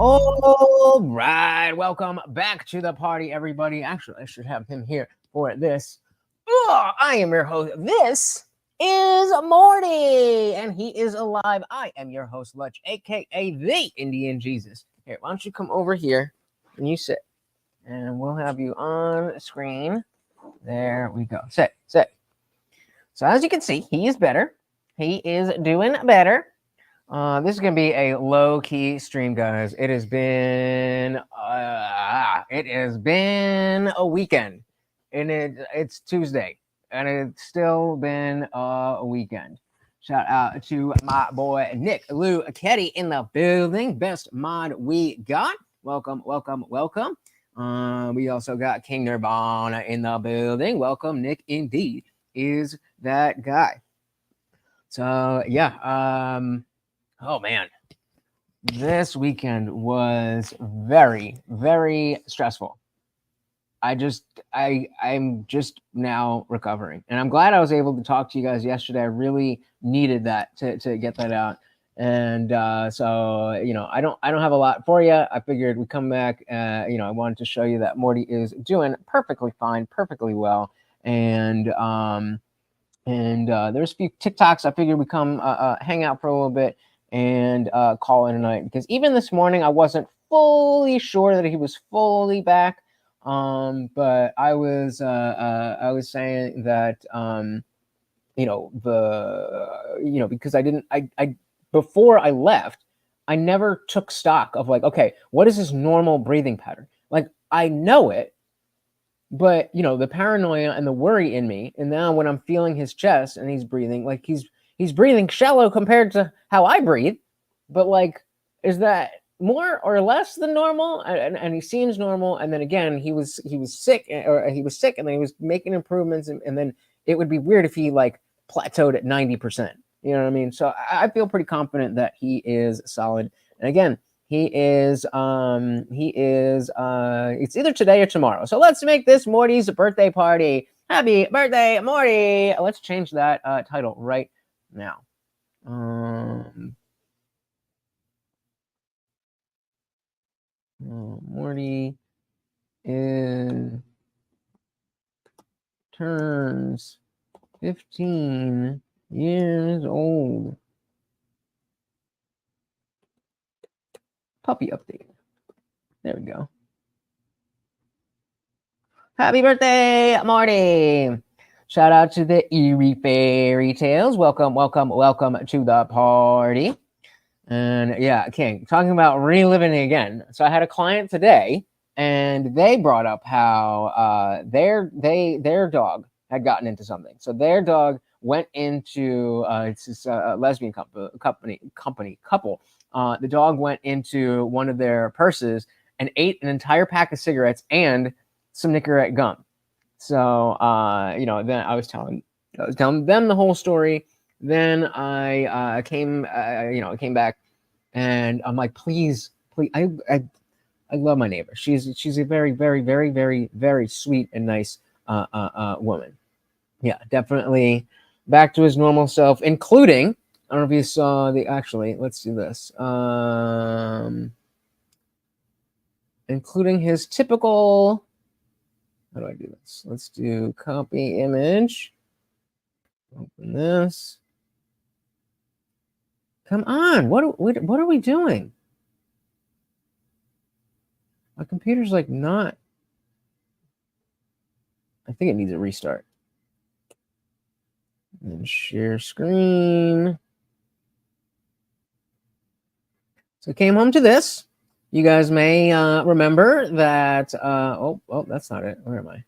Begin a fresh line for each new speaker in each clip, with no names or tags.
All right, welcome back to the party, everybody. Actually, I should have him here for this. I am your host. This is Morty, and he is alive. I am your host, Lutch, aka the Indian Jesus. Here, why don't you come over here and you sit, and we'll have you on screen. There we go. Sit. So as you can see, he is better. He is doing better. This is gonna be a low-key stream, guys. It has been a weekend, and it's Tuesday, and it's still been a weekend. Shout out to my boy Nick Lou Ketty in the building. Best mod we got. Welcome. We also got King Nirvana in the building. Welcome, Nick. Indeed, is that guy. So yeah. Oh man, this weekend was very, very stressful. I'm just now recovering, and I'm glad I was able to talk to you guys yesterday. I really needed that to get that out, and so I don't have a lot for you. I figured we'd come back. I wanted to show you that Morty is doing perfectly fine, perfectly well, and there's a few TikToks. I figured we'd come hang out for a little bit and call it a night, because even this morning I wasn't fully sure that he was fully back, but I was saying that because I before I left, I never took stock of like, okay, what is his normal breathing pattern? Like, I know it, but the paranoia and the worry in me, and now when I'm feeling his chest and he's breathing, like he's breathing shallow compared to how I breathe, but like, is that more or less than normal? And he seems normal. And then again, he was sick, and then he was making improvements, and then it would be weird if he like plateaued at 90%. You know what I mean? So I feel pretty confident that he is solid. And again, it's either today or tomorrow. So let's make this Morty's birthday party. Happy birthday, Morty! Let's change that title right now. Morty turns 15 years old. Puppy update. There we go. Happy birthday, Morty! Shout out to the Eerie Fairy Tales. Welcome to the party. And yeah, King, talking about reliving it again. So I had a client today, and they brought up how their dog had gotten into something. So their dog went into it's this lesbian couple. The dog went into one of their purses and ate an entire pack of cigarettes and some Nicorette gum. So then I was telling them the whole story. Then I came back, and I'm like, please, I love my neighbor. She's a very, very, very, very, very sweet and nice woman. Yeah, definitely back to his normal self, including, I don't know if you saw let's do this. Including his typical, how do I do this? Let's do copy image. Open this. Come on, what are we doing? My computer's like not. I think it needs a restart. And share screen. So it came home to this. You guys may remember that. Oh, that's not it. Where am I?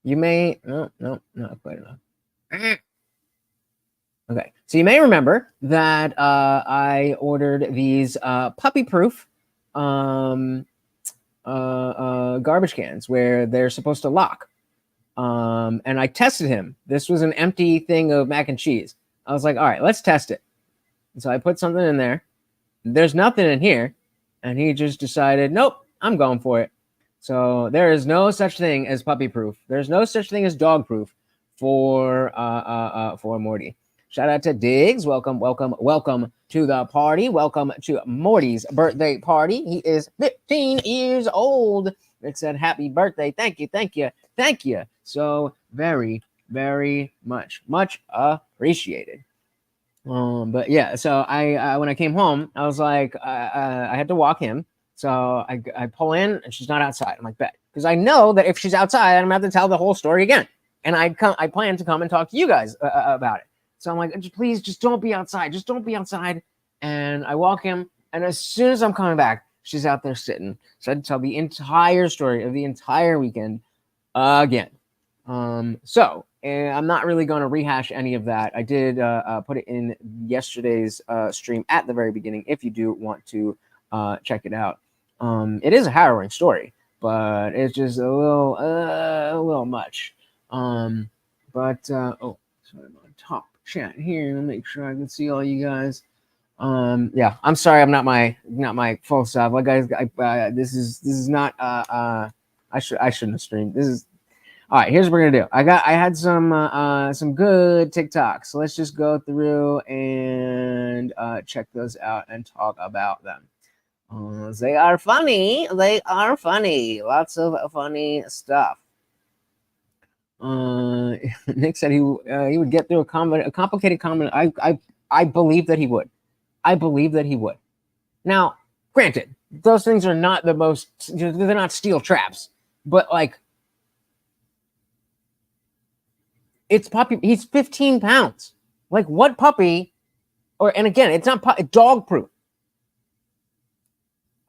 You may. No, not quite enough. Okay, so you may remember that I ordered these puppy-proof garbage cans where they're supposed to lock. And I tested him. This was an empty thing of mac and cheese. I was like, all right, let's test it. And so I put something in there. There's nothing in here. And he just decided, nope, I'm going for it. So there is no such thing as puppy-proof. There's no such thing as dog-proof for Morty. Shout out to Diggs. Welcome to the party. Welcome to Morty's birthday party. He is 15 years old. It said happy birthday. Thank you so very, very much appreciated. But yeah, so I when I came home, I was like, I had to walk him. So I pull in and she's not outside. I'm like, bet, because I know that if she's outside, I'm gonna have to tell the whole story again. And I plan to come and talk to you guys about it. So I'm like, please, just don't be outside. Just don't be outside. And I walk him, and as soon as I'm coming back, she's out there sitting. So I had to tell the entire story of the entire weekend again. So I'm not really going to rehash any of that. I did put it in yesterday's stream at the very beginning. If you do want to check it out, it is a harrowing story, but it's just a little much. Oh, sorry, I'm on top chat here. Make sure I can see all you guys. Yeah, I'm sorry, I'm not my full self. Like guys, this is not. I shouldn't have streamed. This is. All right, here's what we're gonna do. I had some good TikToks. So let's just go through and check those out and talk about them. They are funny. They are funny. Lots of funny stuff. Nick said he would get through a complicated comment. I believe that he would. I believe that he would. Now, granted, those things are not the most. They're not steel traps, but like. It's puppy. He's 15 pounds. Like what puppy? And again, it's not dog proof.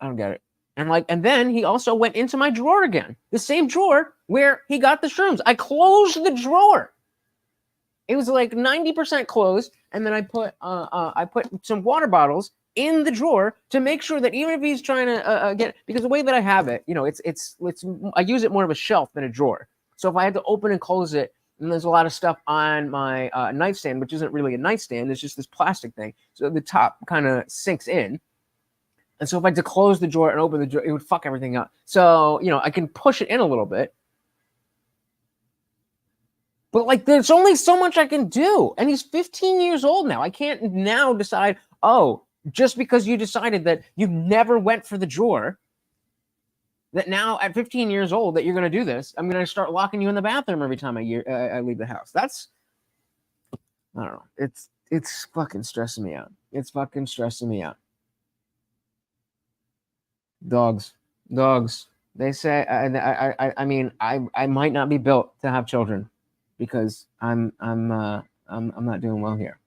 I don't get it. And then he also went into my drawer again, the same drawer where he got the shrooms. I closed the drawer. It was like 90% closed, and then I put some water bottles in the drawer to make sure that even if he's trying to get, because the way that I have it, it's I use it more of a shelf than a drawer. So if I had to open and close it. And there's a lot of stuff on my nightstand, which isn't really a nightstand. It's just this plastic thing. So the top kind of sinks in. And so if I had to close the drawer and open the drawer, it would fuck everything up. So, I can push it in a little bit. But, like, there's only so much I can do. And he's 15 years old now. I can't now decide, just because you decided that you never went for the drawer, that now at 15 years old that you're going to do this, I'm going to start locking you in the bathroom every time I leave the house. That's, I don't know. It's fucking stressing me out. It's fucking stressing me out. Dogs. They say, I mean, I might not be built to have children because I'm not doing well here.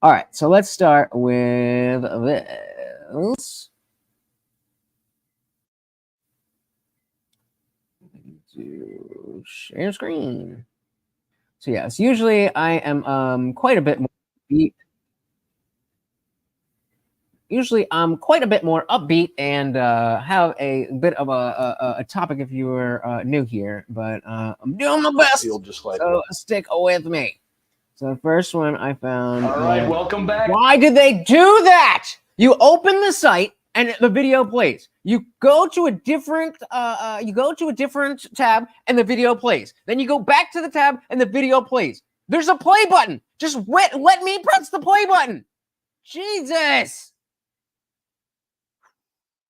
All right. So let's start with this. To share screen. So yes, usually I am quite a bit more upbeat. Usually I'm quite a bit more upbeat and have a bit of a topic if you were new here, but I'm doing my best. So stick with me. So the first one I found.
All right, welcome back.
Why did they do that? You open the site and the video plays. You go to a different tab and the video plays. Then you go back to the tab and the video plays. There's a play button. Just let me press the play button. Jesus.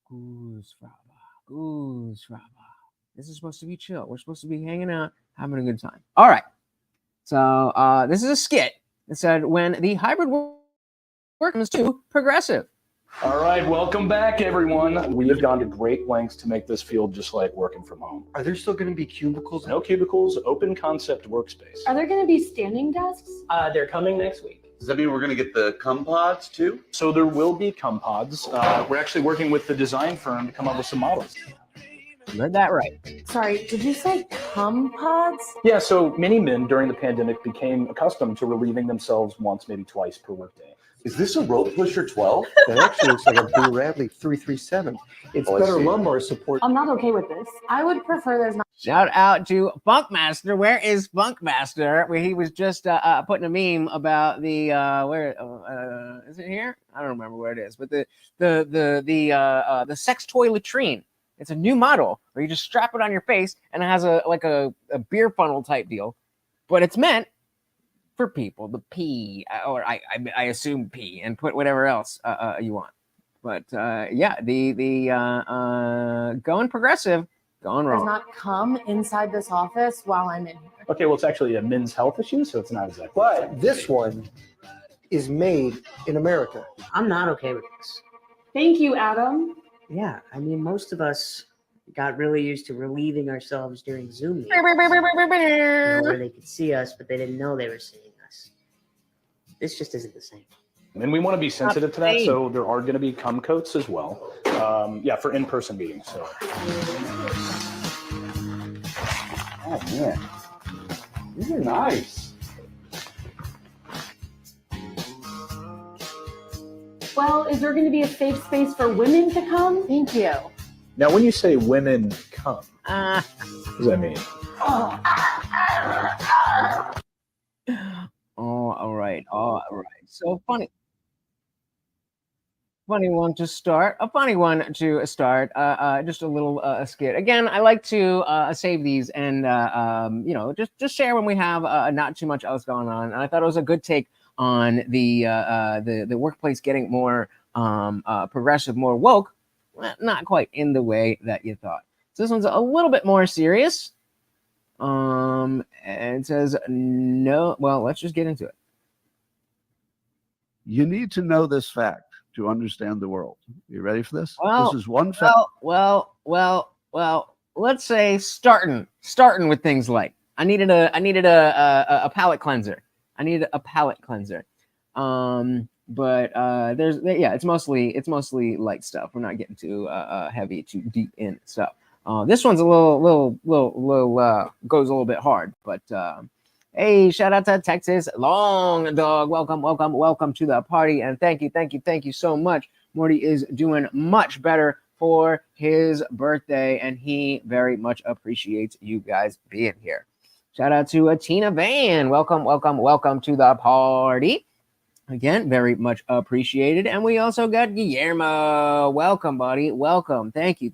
Goose Fraba. This is supposed to be chill. We're supposed to be hanging out, having a good time. All right. So this is a skit. It said when the hybrid work is too progressive.
All right, welcome back, everyone. We have gone to great lengths to make this feel just like working from home.
Are there still going to be cubicles?
No cubicles, open concept workspace.
Are there going to be standing desks?
They're coming next week.
Does that mean we're going to get the cum pods too?
So there will be cum pods. We're actually working with the design firm to come up with some models.
You heard that right.
Sorry, did you say cum pods?
Yeah, so many men during the pandemic became accustomed to relieving themselves once, maybe twice per workday.
Is this a rope pusher 12?
That actually looks like a Boo Radley 337. It's better lumbar support.
I'm not okay with this. I would prefer there's not.
Shout out to Funkmaster. Where is Funkmaster? Where he was just putting a meme about the is it here? I don't remember where it is, but the sex toy latrine. It's a new model where you just strap it on your face and it has a beer funnel type deal, but it's meant for people, the P, or I assume P, and put whatever else you want. But yeah, the going progressive, going
Does
wrong.
not come inside this office while I'm in here.
Okay, well, it's actually a men's health issue, so it's not exactly.
But this one is made in America.
I'm not okay with this.
Thank you, Adam.
Yeah, I mean, most of us got really used to relieving ourselves during Zoom meetings, where they could see us, but they didn't know they were seeing us. This just isn't the same.
And we want to be sensitive to that, so there are going to be cum coats as well. Yeah, for in-person meetings. So.
Oh man, these are nice.
Well, is there going to be a safe space for women to come? Thank you.
Now, when you say women cum, what does that mean?
Oh, all right. So funny one to start. A funny one to start. Just a little skit. Again, I like to save these and just share when we have not too much else going on. And I thought it was a good take on the workplace getting more progressive, more woke. Well, not quite in the way that you thought. So this one's a little bit more serious. And it says no. Well, let's just get into it.
You need to know this fact to understand the world. You ready for this?
Well,
this is one fact.
Well. Let's say starting with things like I needed a palate cleanser. I needed a palate cleanser. But it's mostly light stuff. We're not getting too heavy, too deep in stuff. This one's a little goes a little bit hard, but hey, shout out to Texas Long Dog. Welcome to the party, and thank you so much. Morty is doing much better for his birthday, and he very much appreciates you guys being here. Shout out to Tina Van. Welcome to the party. Again, very much appreciated. And we also got Guillermo. Welcome, buddy. Welcome. Thank you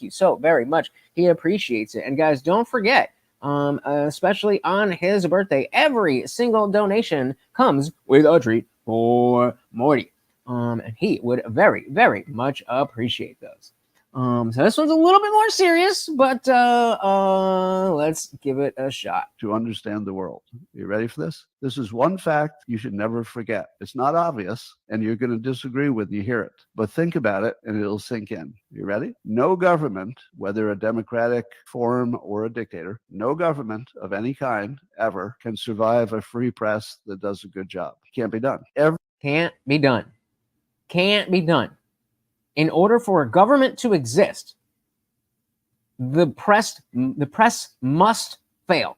so very much. He appreciates it. And guys, don't forget, especially on his birthday, every single donation comes with a treat for Morty. And he would very, very much appreciate those. So this one's a little bit more serious, but let's give it a shot.
To understand the world. You ready for this? This is one fact you should never forget. It's not obvious, and you're going to disagree when you hear it. But think about it, and it'll sink in. You ready? No government, whether a democratic form or a dictator, no government of any kind ever can survive a free press that does a good job. Can't be done.
Can't be done. Can't be done. In order for a government to exist, the press must fail.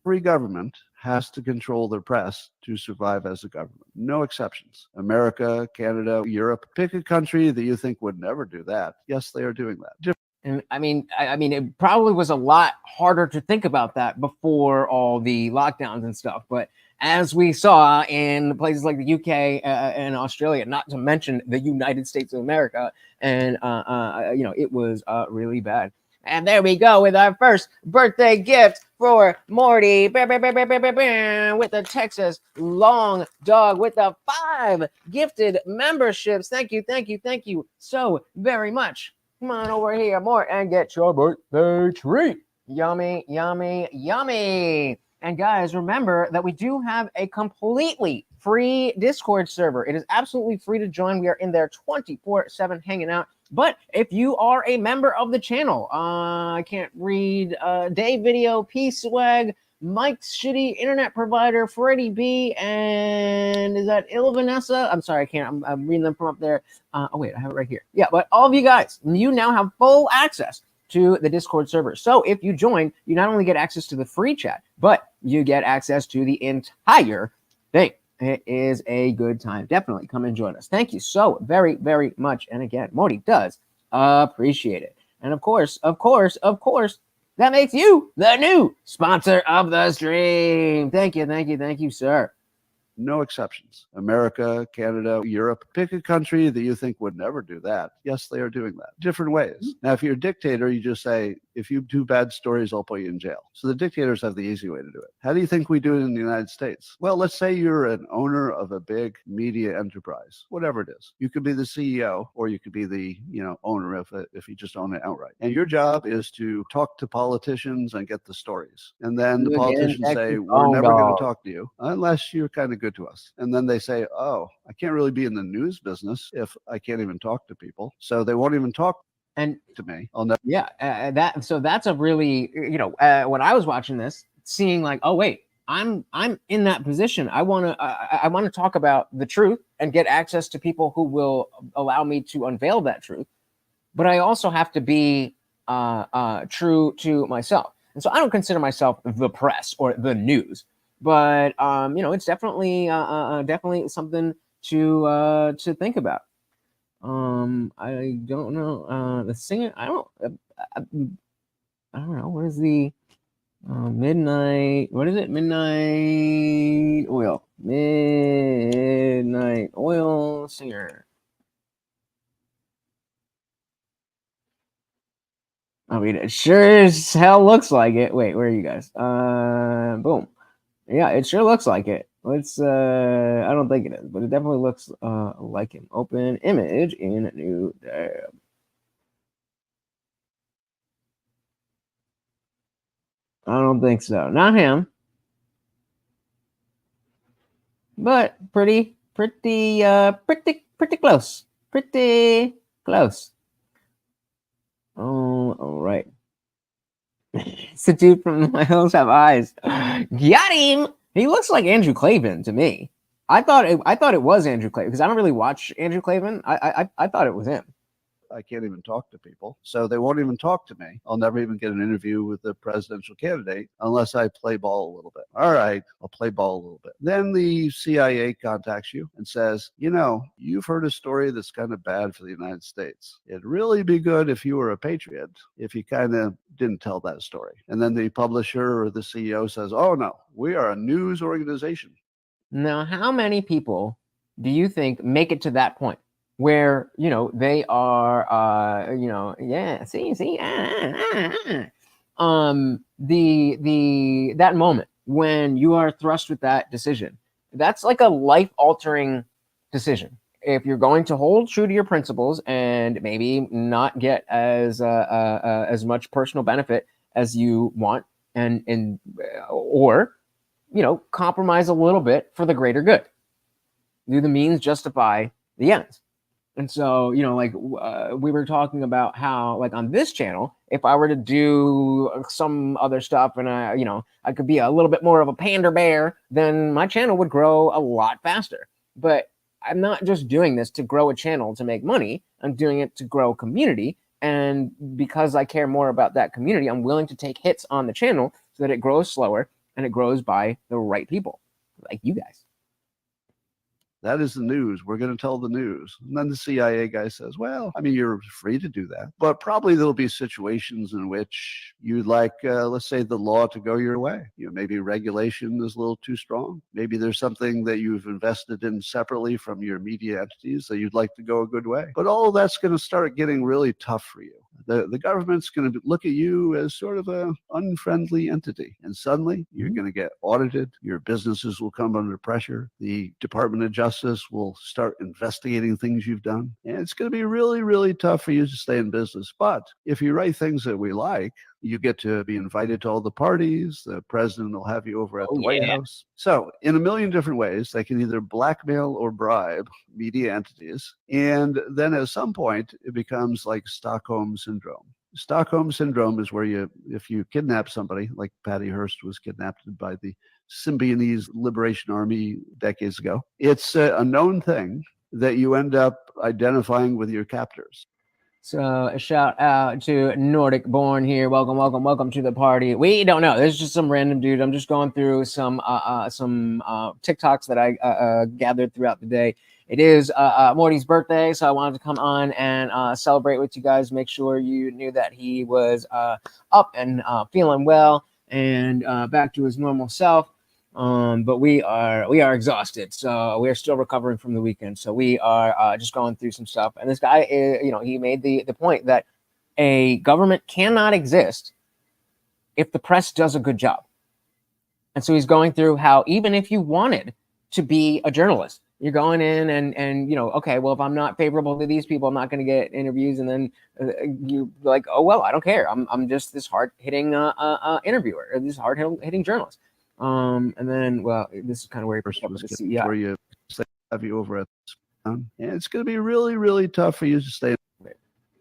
Free government has to control their press to survive as a government. No exceptions. America, Canada, Europe. Pick a country that you think would never do that. Yes, they are doing that.
And I mean, it probably was a lot harder to think about that before all the lockdowns and stuff. But as we saw in places like the UK and Australia, not to mention the United States of America, and it was really bad. And there we go with our first birthday gift for Morty with the Texas Long Dog with the 5 gifted memberships. Thank you so very much. Come on over here, more, and get your birthday treat. Yummy. And guys, remember that we do have a completely free Discord server. It is absolutely free to join. We are in there 24/7 hanging out. But if you are a member of the channel, I can't read, Dave Video, P-Swag, Mike's Shitty Internet Provider, Freddie B, and is that Il Vanessa? I'm sorry, I can't. I'm reading them from up there. Oh, wait, I have it right here. Yeah, but all of you guys, you now have full access to the Discord server. So if you join, you not only get access to the free chat, but you get access to the entire thing. It is a good time. Definitely come and join us. Thank you so very, very much. And again, Morty does appreciate it. And of course, that makes you the new sponsor of the stream. Thank you, sir.
No exceptions. America, Canada, Europe. Pick a country that you think would never do that. Yes, they are doing that. Different ways. Now, if you're a dictator, you just say, if you do bad stories, I'll put you in jail. So the dictators have the easy way to do it. How do you think we do it in the United States? Well, let's say you're an owner of a big media enterprise, whatever it is. You could be the CEO, or you could be the owner of it if you just own it outright. And your job is to talk to politicians and get the stories. And then the
You again,
politicians say,
Texas
we're
Long
never going
Dog.
to talk to you unless you're kind of good to us. And then they say, oh, I can't really be in the news business if I can't even talk to people. So they won't even talk
And
to me. I'll never.
yeah, that's a really, when I was watching this, seeing like, oh wait, I'm in that position. I want to talk about the truth and get access to people who will allow me to unveil that truth. But I also have to be true to myself. And so I don't consider myself the press or the news, but it's definitely definitely something to think about. I don't know the singer. I don't know. What is the midnight? What is it? Midnight Oil. Midnight Oil singer. I mean, it sure as hell looks like it. Wait, where are you guys? Boom. Yeah, it sure looks like it. Let's I don't think it is, but it definitely looks like him. Open image in a new tab. I don't think so. Not him. But pretty close. Pretty close. Oh, all right. It's the dude from My Hills Have Eyes. Got him. He looks like Andrew Clavin to me. I thought it was Andrew Clavin because I don't really watch Andrew Clavin. I thought it was him.
I can't even talk to people. So they won't even talk to me. I'll never even get an interview with the presidential candidate unless I play ball a little bit. All right, I'll play ball a little bit. Then the CIA contacts you and says, you've heard a story that's kind of bad for the United States. It'd really be good if you were a patriot, if you kind of didn't tell that story. And then the publisher or the CEO says, oh no, we are a news organization.
Now, how many people do you think make it to that point? Where they are that moment when you are thrust with that decision, that's like a life-altering decision. If you're going to hold true to your principles and maybe not get as much personal benefit as you want, or compromise a little bit for the greater good, do the means justify the ends? And so, we were talking about how, like, on this channel, if I were to do some other stuff and I could be a little bit more of a pander bear, then my channel would grow a lot faster. But I'm not just doing this to grow a channel to make money. I'm doing it to grow community. And because I care more about that community, I'm willing to take hits on the channel so that it grows slower and it grows by the right people, like you guys.
That is the news. We're going to tell the news. And then the CIA guy says, well, I mean, you're free to do that. But probably there'll be situations in which you'd like, let's say, the law to go your way. Maybe regulation is a little too strong. Maybe there's something that you've invested in separately from your media entities that you'd like to go a good way. But all of that's going to start getting really tough for you. The government's going to look at you as sort of an unfriendly entity. And suddenly you're going to get audited. Your businesses will come under pressure. The Department of Justice will start investigating things you've done. And it's going to be really, really tough for you to stay in business. But if you write things that we like, you get to be invited to all the parties. The president will have you over at the White House. So in a million different ways, they can either blackmail or bribe media entities. And then at some point, it becomes like Stockholm Syndrome. Stockholm Syndrome is where if you kidnap somebody, like Patty Hearst was kidnapped by the Symbionese Liberation Army decades ago, it's a known thing that you end up identifying with your captors.
So a shout out to Nordic Born here. Welcome to the party. We don't know. There's just some random dude. I'm just going through some TikToks that I gathered throughout the day. It is Morty's birthday, so I wanted to come on and celebrate with you guys. Make sure you knew that he was up and feeling well and back to his normal self. But we are exhausted, so we're still recovering from the weekend. So we are just going through some stuff. And this guy, he made the point that a government cannot exist if the press does a good job. And so he's going through how even if you wanted to be a journalist, you're going in and okay, well, if I'm not favorable to these people, I'm not going to get interviews. And then you're like, oh well, I don't care. I'm just this hard hitting interviewer, or this hard hitting journalist. And then, well, this is kind of where he first up with the CEO.
Where you have you over at this, and it's going to be really, really tough for you to stay.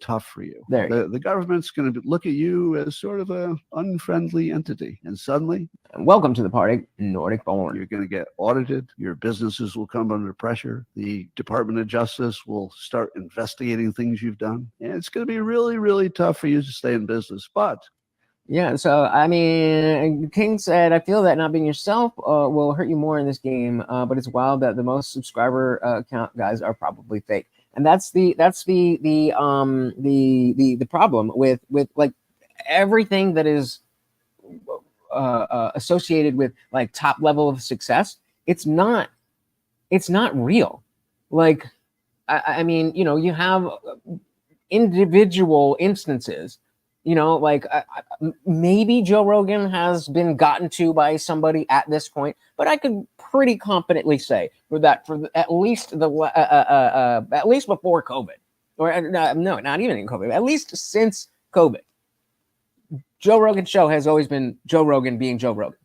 Tough for you. The government's going to look at you as sort of a unfriendly entity, and suddenly,
welcome to the party, Nordic born.
You're going to get audited. Your businesses will come under pressure. The Department of Justice will start investigating things you've done, and it's going to be really, really tough for you to stay in business. But
yeah, so I mean, King said, I feel that not being yourself will hurt you more in this game, but it's wild that the most subscriber count guys are probably fake. And that's the problem with like everything that is associated with like top level of success. It's not real. Like I mean, you have individual instances. Like maybe Joe Rogan has been gotten to by somebody at this point, but I could pretty confidently say for at least at least before COVID, or no, not even in COVID, at least since COVID, Joe Rogan's show has always been Joe Rogan being Joe Rogan.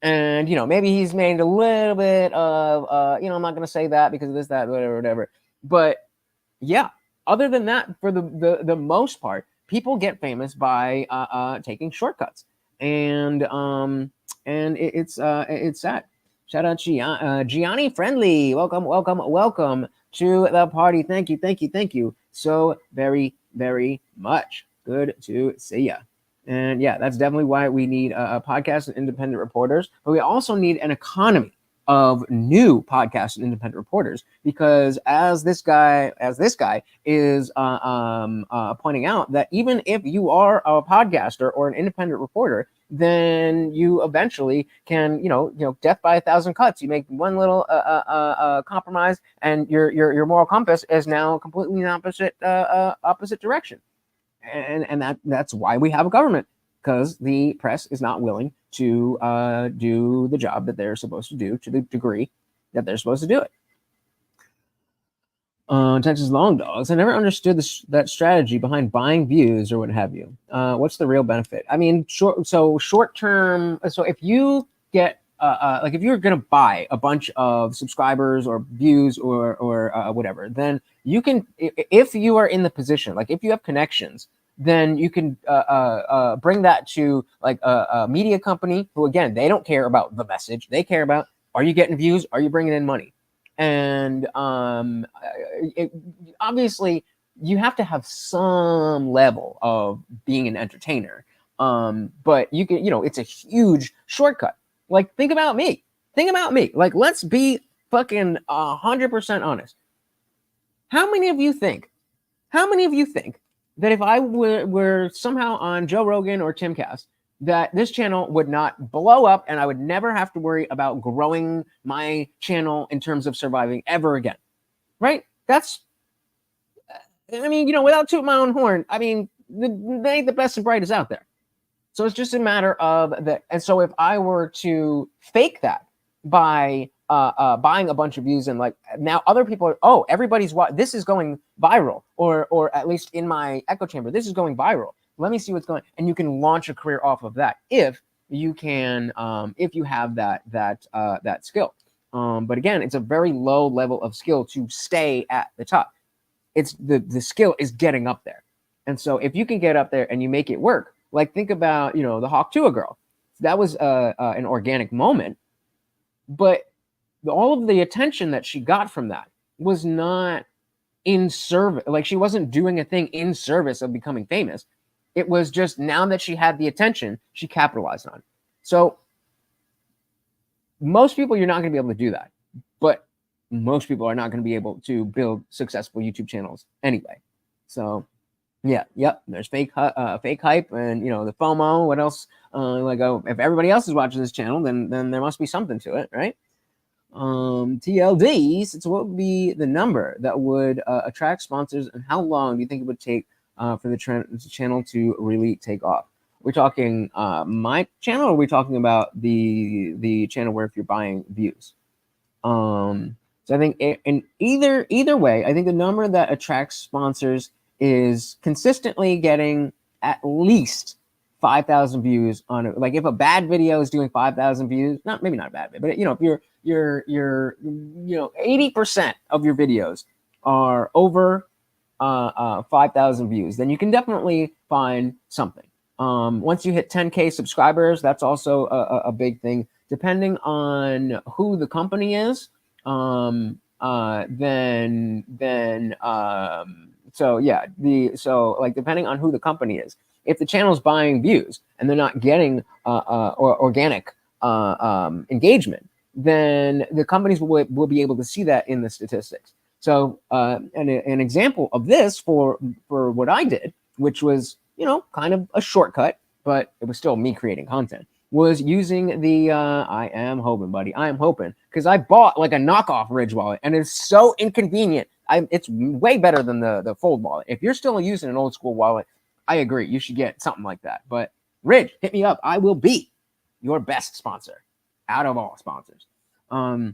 And maybe he's made a little bit of I'm not going to say that because of this, that, whatever. But yeah, other than that, for the most part, people get famous by taking shortcuts, and it's sad. Shout out Gianni Friendly. Welcome to the party. Thank you so very, very much. Good to see ya. And yeah, that's definitely why we need a podcast and independent reporters, but we also need an economy of new podcasts and independent reporters, because as this guy is pointing out, that even if you are a podcaster or an independent reporter, then you eventually can, death by 1,000 cuts. You make one little compromise, and your moral compass is now completely in opposite direction. And that's why we have a government, because the press is not willing to do the job that they're supposed to do to the degree that they're supposed to do it. Texas Long Dogs. I never understood that strategy behind buying views or what have you. What's the real benefit? I mean, short term. So if you get like if you're gonna buy a bunch of subscribers or views or whatever, then you can, if you are in the position, like if you have connections, then you can bring that to like a media company who, again, they don't care about the message. They care about, are you getting views? Are you bringing in money? And obviously you have to have some level of being an entertainer. But you can, it's a huge shortcut. Like, think about me. Like, let's be fucking 100% honest. How many of you think that if I were somehow on Joe Rogan or Timcast, that this channel would not blow up and I would never have to worry about growing my channel in terms of surviving ever again? Right? That's, I mean, without tooting my own horn, I mean, they ain't the best and brightest out there. So it's just a matter of that. And so if I were to fake that by buying a bunch of views, and like now other people are, oh, everybody's this is going viral, or at least in my echo chamber, this is going viral. Let me see what's going, and you can launch a career off of that if you can, if you have that skill. But again, it's a very low level of skill to stay at the top. It's the skill is getting up there. And so if you can get up there and you make it work, like think about, the Hawk Tuah girl. That was an organic moment, but all of the attention that she got from that was not in service. Like, she wasn't doing a thing in service of becoming famous. It was just, now that she had the attention, she capitalized on it. So most people, you're not going to be able to do that, but most people are not going to be able to build successful YouTube channels anyway. So Yeah, yep. There's fake hype, and the FOMO. What else? If everybody else is watching this channel, then there must be something to it, right? TLDs. So what would be the number that would attract sponsors, and how long do you think it would take for the channel to really take off? We're talking my channel, or are we talking about the channel where if you're buying views? So I think in either way, I think the number that attracts sponsors is consistently getting at least 5,000 views on it. Like if a bad video is doing 5,000 views, maybe not a bad video, but if you're 80% of your videos are over 5,000 views, then you can definitely find something. Once you hit 10K subscribers, that's also a big thing. Depending on who the company is, depending on who the company is, if the channel's buying views and they're not getting organic engagement, then the companies will be able to see that in the statistics. So an example of this for what I did, which was kind of a shortcut, but it was still me creating content, was using the I am hoping, buddy. I am hoping, because I bought like a knockoff Ridge wallet, and it's so inconvenient. It's way better than the Fold wallet. If you're still using an old school wallet, I agree. You should get something like that. But Ridge, hit me up. I will be your best sponsor out of all sponsors. So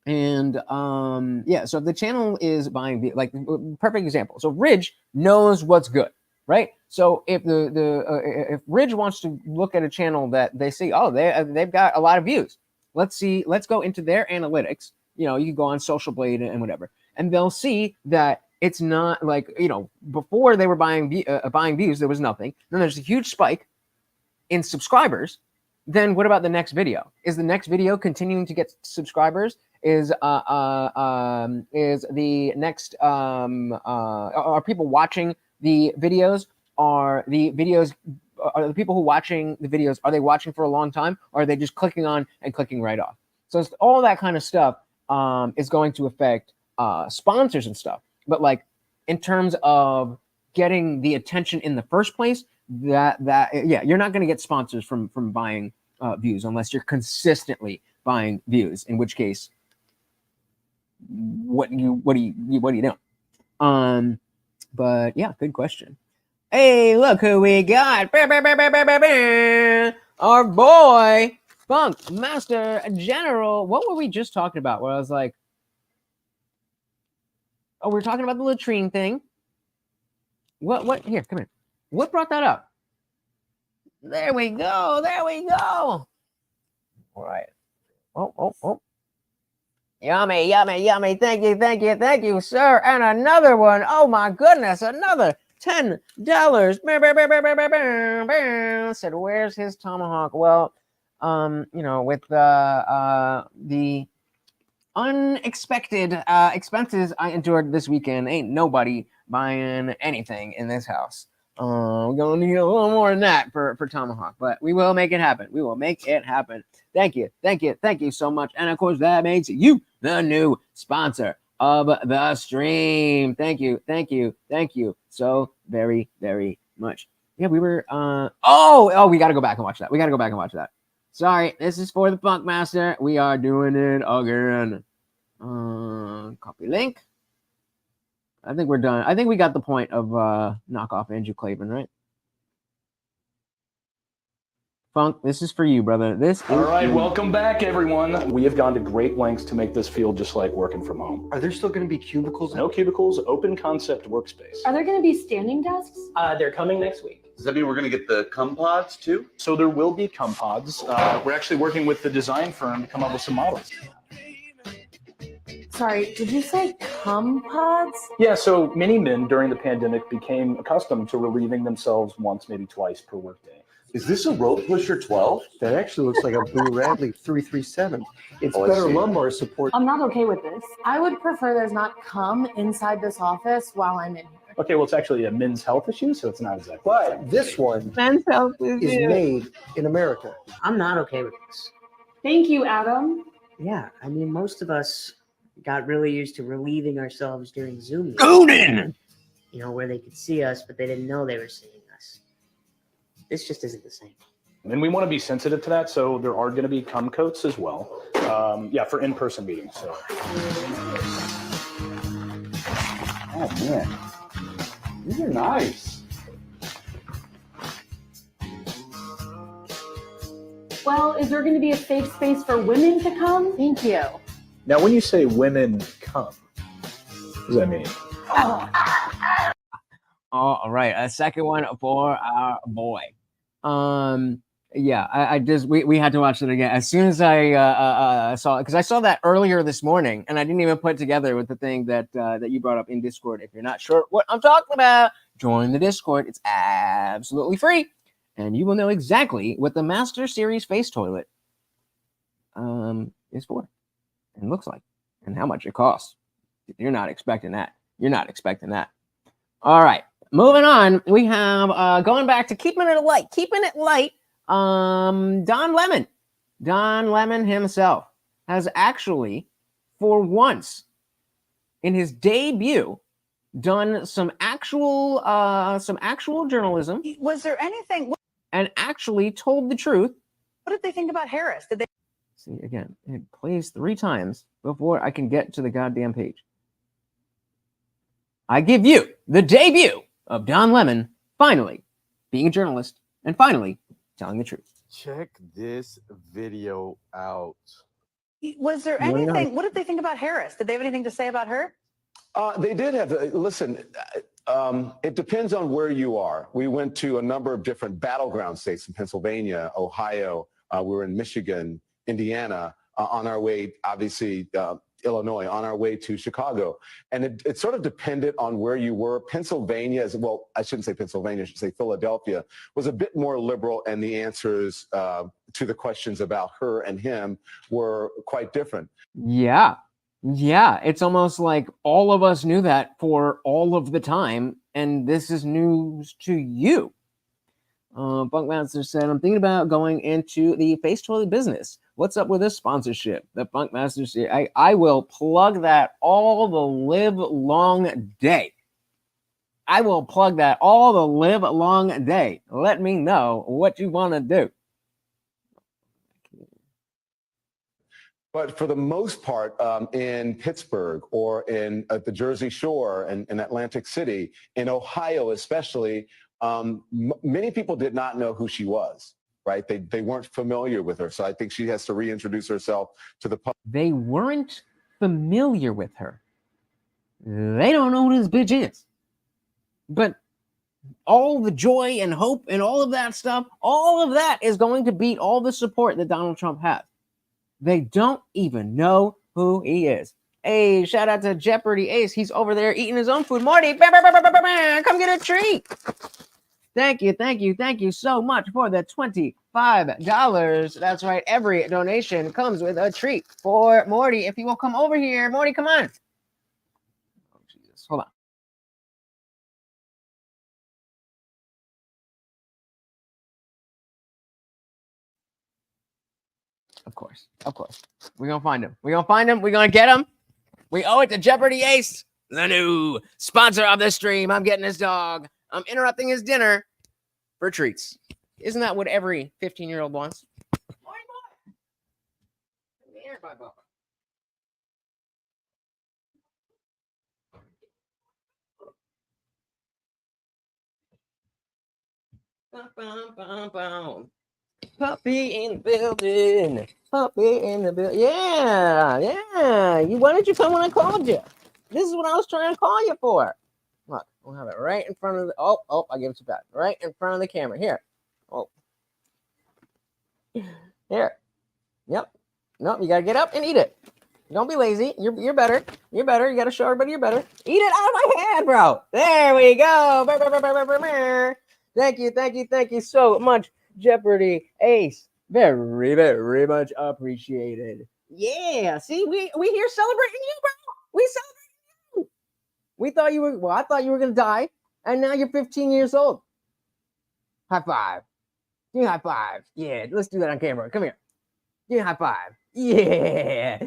if the channel is buying, like, perfect example. So Ridge knows what's good, right? So if if Ridge wants to look at a channel that they see, oh, they've got a lot of views. Let's go into their analytics. You can go on Social Blade and whatever, and they'll see that it's not like, before they were buying views, there was nothing. Then there's a huge spike in subscribers. Then what about the next video? Is the next video continuing to get subscribers? Is the next are people watching the videos? Are the people who are watching the videos, are they watching for a long time, or are they just clicking on and clicking right off? So it's all that kind of stuff is going to affect sponsors and stuff. But like in terms of getting the attention in the first place, you're not going to get sponsors from buying views unless you're consistently buying views. In which case, what do you do? But yeah, good question. Hey, look who we got! Our boy Funk Master General. What were we just talking about? Where I was like, oh, we're talking about the latrine thing. What? Here, come here. What brought that up? There we go. All right. Oh. Yummy. Thank you, sir. And another one. Oh my goodness, another $10. Said, where's his tomahawk? Well, with the unexpected expenses I endured this weekend, ain't nobody buying anything in this house. We're gonna need a little more than that for tomahawk, but we will make it happen. Thank you so much. And of course, that makes you the new sponsor of the stream. Thank you so very, very much. Yeah, we were we gotta go back and watch that. Sorry, this is for the Funk Master. We are doing it again. Copy link. I think we're done. I think we got the point of knockoff Andrew Clavin, right? Funk, this is for you, brother.
All right, welcome back, everyone. We have gone to great lengths to make this feel just like working from home.
Are there still going to be cubicles?
No cubicles, open concept workspace.
Are there going to be standing desks?
They're coming next week.
Does that mean we're going to get the cum pods too?
So there will be cum pods. We're actually working with the design firm to come up with some models.
Sorry, did you say cum pods?
Yeah, so many men during the pandemic became accustomed to relieving themselves once, maybe twice per workday.
Is this a rope pusher 12?
That actually looks like a Boo Radley 337. It's
Oh, I
better
see.
lumbar support.
I'm not okay with this. I would prefer there's not cum inside this office while I'm in here.
Okay, well, it's actually a men's health issue, so it's not exactly.
But this one
Men's health
is made in America.
I'm not okay with this.
Thank you, Adam.
Yeah, I mean, most of us got really used to relieving ourselves during Zoom meetings.
Goonin!
where they could see us, but they didn't know they were seeing us. This just isn't the same.
And we want to be sensitive to that, so there are going to be cum coats as well. Yeah, for in-person meetings. So. Oh man, these are nice.
Well, is there going to be a safe space for women to come? Thank you.
Now, when you say women come, what does that mean?
All right, a second one for our boy. Yeah, I just we had to watch it again as soon as I saw it, because I saw that earlier this morning and I didn't even put it together with the thing that you brought up in Discord. If you're not sure what I'm talking about, join the Discord. It's absolutely free, and you will know exactly what the Master Series face toilet is for and looks like and how much it costs. You're not expecting that. You're not expecting that. All right, moving on. We have going back to keeping it light. Don Lemon himself has actually, for once in his debut, done some actual journalism.
Was there anything?
And actually told the truth.
What did they think about Harris? Did they?
See, again, it plays 3 times before I can get to the goddamn page. I give you the debut of Don Lemon finally being a journalist and finally telling the truth.
Check this video out.
Was there anything? What did they think about Harris? Did they have anything to say about her?
They did have. Listen, it depends on where you are. We went to a number of different battleground states in Pennsylvania, Ohio. We were in Michigan, Indiana, on our way, obviously, Illinois, on our way to Chicago. And it sort of depended on where you were. Pennsylvania, well, I shouldn't say Pennsylvania, I should say Philadelphia, was a bit more liberal, and the answers to the questions about her and him were quite different.
Yeah, it's almost like all of us knew that for all of the time, and this is news to you. Funkmaster said, I'm thinking about going into the face toilet business. What's up with this sponsorship? The Funkmaster said, I will plug that all the live long day. I will plug that all the live long day. Let me know what you want to do.
But for the most part, in Pittsburgh or in at the Jersey Shore and in Atlantic City, in Ohio especially, many people did not know who she was, right? They weren't familiar with her. So I think she has to reintroduce herself to the public.
They weren't familiar with her. They don't know who this bitch is. But all the joy and hope and all of that stuff, all of that is going to beat all the support that Donald Trump has. They don't even know who he is. Hey, shout out to Jeopardy Ace. He's over there eating his own food. Morty, come get a treat. Thank you so much for the $25. That's right. Every donation comes with a treat for Morty. If you will come over here, Morty, come on. Oh, Jesus. Hold on. Of course. We're going to find him. We're going to get him. We owe it to Jeopardy Ace, the new sponsor of the stream. I'm getting his dog. I'm interrupting his dinner for treats. Isn't that what every 15-year-old wants? Puppy in the building. Yeah. Why didn't you come when I called you? This is what I was trying to call you for. Look, we'll have it right in front of the. Oh, I gave it to Pat. Right in front of the camera. Here. Oh. Here. Yep. No, you gotta get up and eat it. Don't be lazy. You're better. You gotta show everybody you're better. Eat it out of my hand, bro. There we go. Thank you so much, Jeopardy Ace. Very much appreciated. Yeah. See, we here celebrating you, bro. We celebrating you. We thought you were. Well, I thought you were gonna die, and now you're 15 years old. High five. Give me a high five. Yeah, let's do that on camera. Come here. Give me a high five. Yeah.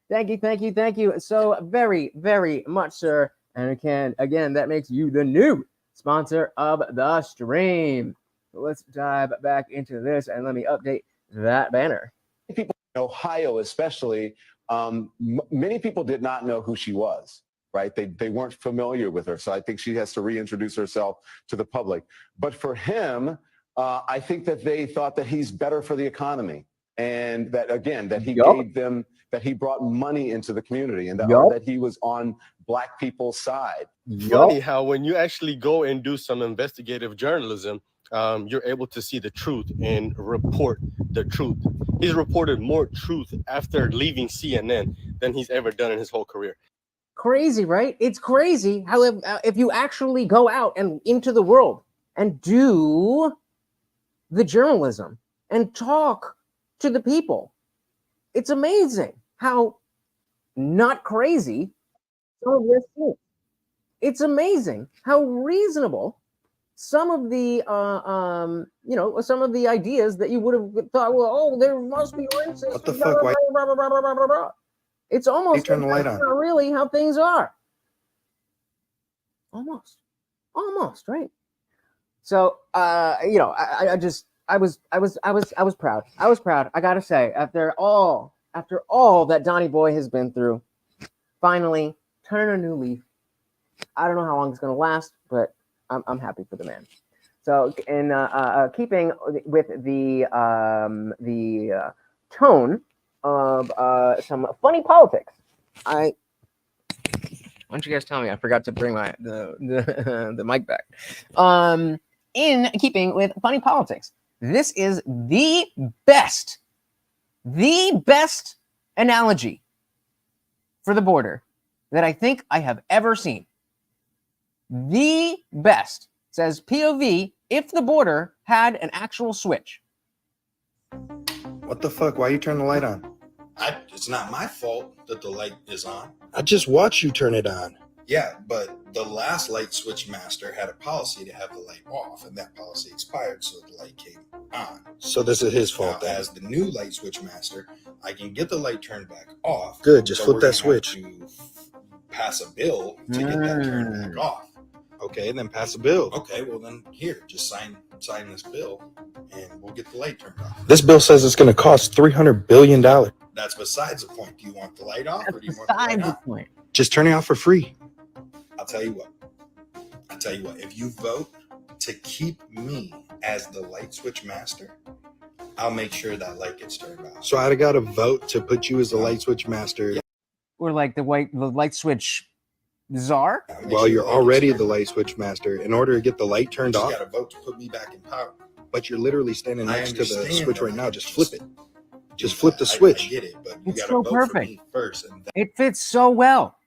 Thank you so very much, sir. And again, that makes you the new sponsor of the stream. So let's dive back into this and let me update that banner.
People in Ohio, especially, many people did not know who she was. Right? They weren't familiar with her. So I think she has to reintroduce herself to the public. But for him, I think that they thought that he's better for the economy. And that, again, that he gave them, that he brought money into the community, and that, or that he was on Black people's side.
Funny how when you actually go and do some investigative journalism, you're able to see the truth and report the truth. He's reported more truth after leaving CNN than he's ever done in his whole career.
Crazy, right? It's crazy how if you actually go out and into the world and do the journalism and talk to the people, it's amazing how not crazy some of this is. It's amazing how reasonable some of the some of the ideas that you would have thought, well, oh, there must be racist.
What the fuck? Why?
It's almost
turn the light on.
not really how things are. Almost, right? So, I was proud. I gotta say, after all that Donnie Boy has been through, finally turn a new leaf. I don't know how long it's gonna last, but I'm happy for the man. So, in keeping with the tone of some funny politics, why don't you guys tell me? I forgot to bring the mic back. In keeping with funny politics, this is the best analogy for the border that I think I have ever seen. The best. Says POV if the border had an actual switch.
What the fuck? Why you turn the light on?
It's not my fault that the light is on.
I just watched you turn it on.
Yeah, but the last light switch master had a policy to have the light off, and that policy expired, so the light came on.
So this is his fault
Now,
then.
as the new light switch master, I can get the light turned back off.
Good, just
but
flip
we're
that
gonna have
switch.
to pass a bill to get that turned back off.
Okay, then pass a bill.
Okay, well then here, just sign this bill, and we'll get the light turned off.
This bill says it's going to cost $300 billion.
That's besides the point. Do you want the light off, or do you want the light on?
Point.
Just turn it off for free.
I'll tell you what. If you vote to keep me as the light switch master, I'll make sure that light gets turned off.
So I got to vote to put you as the light switch master.
Yeah.
Or like the light switch czar?
Well, you're already the light switch master. In order to get the light turned
You
off,
just got to vote to put me back in power.
but you're literally standing
I
next to the
understand
switch
that.
right now. Just flip it. Just flip the
I
switch.
get it, but you
It's
got
so
to vote
perfect.
for me first. And
It fits so well.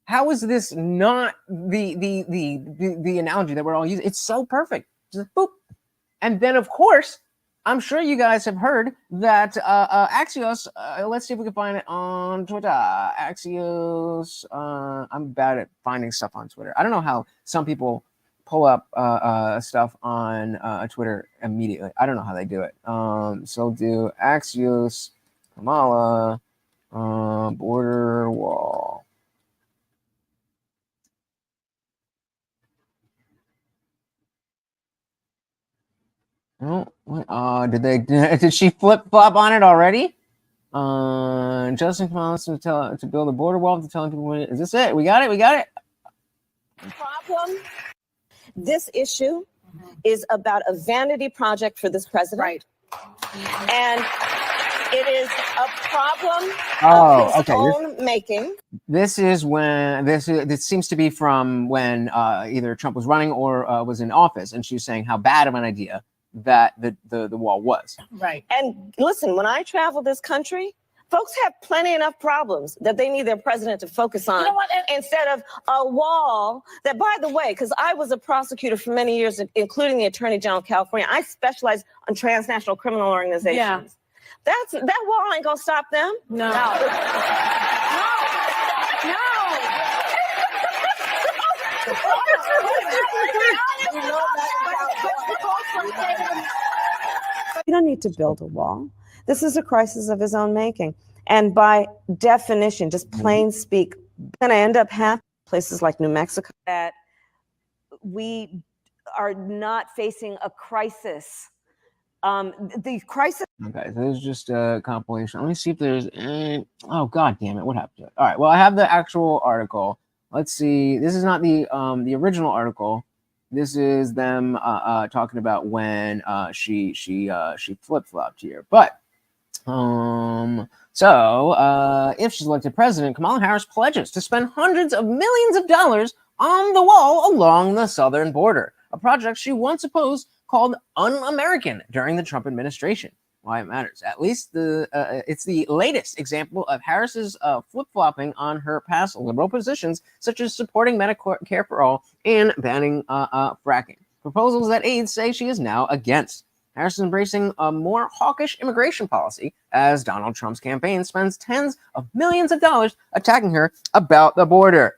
How is this not the analogy that we're all using? It's so perfect. Just boop. And then, of course, I'm sure you guys have heard that Axios, let's see if we can find it on Twitter. Axios, I'm bad at finding stuff on Twitter. I don't know how some people pull up stuff on Twitter immediately. I don't know how they do it. So do Axios, Kamala, border wall. Oh, did she flip flop on it already? Justin Kamala to build a border wall to telling people when is this it? We got it.
Problem. This issue is about a vanity project for this president.
Right.
And it is a problem
Oh,
of his
okay.
own making.
This is when this seems to be from when either Trump was running or was in office, and she was saying how bad of an idea that the wall was.
Right.
And listen, when I travel this country, folks have plenty enough problems that they need their president to focus on.
You know what?
Instead of a wall that, by the way, because I was a prosecutor for many years, including the Attorney General of California, I specialize on transnational criminal organizations.
Yeah.
That wall ain't gonna stop them.
No.
You don't need to build a wall. This is a crisis of his own making. And by definition, just plain speak, going to end up happening places like New Mexico that we are not facing a crisis. The crisis.
Okay, so there's just a compilation. Let me see if there's any... Oh, god damn it, what happened to it? All right, well, I have the actual article. Let's see. This is not the original article. This is them talking about when she flip-flopped here. But if she's elected president, Kamala Harris pledges to spend hundreds of millions of dollars on the wall along the southern border, a project she once opposed called un-American during the Trump administration. Why it matters. At least it's the latest example of Harris's flip-flopping on her past liberal positions, such as supporting Medicare for all and banning fracking, proposals that aides say she is now against. Harris is embracing a more hawkish immigration policy as Donald Trump's campaign spends tens of millions of dollars attacking her about the border.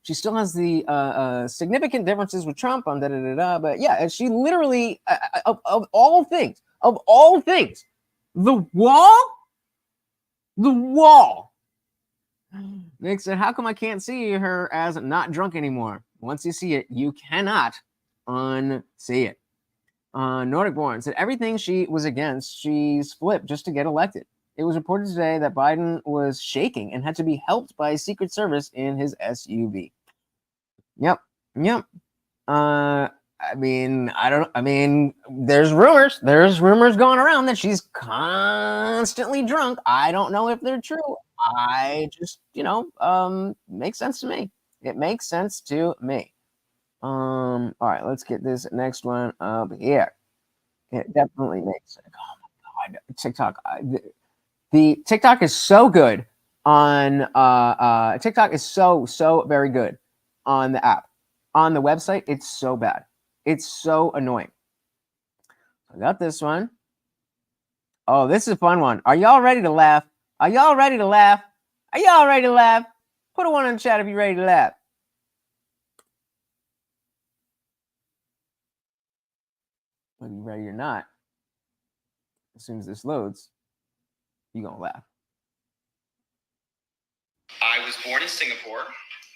She still has the significant differences with Trump on but yeah, she literally, of all things, the wall makes it, how come I can't see her as not drunk anymore? Once you see it, you cannot unsee it. Nordic Born said everything she was against, she's flipped just to get elected. It was reported today that Biden was shaking and had to be helped by Secret Service in his SUV. Yep. There's rumors going around that she's constantly drunk. I don't know if they're true. I just, makes sense to me. It makes sense to me. All right, let's get this next one up here. It definitely makes sense. Oh my god, TikTok. The TikTok is so good on TikTok is so very good on the app. On the website, it's so bad. It's so annoying. I got this one. Oh, this is a fun one. Are y'all ready to laugh? Put a one in the chat if you're ready to laugh. Whether you're ready or not, as soon as this loads, you're going to laugh.
I was born in Singapore,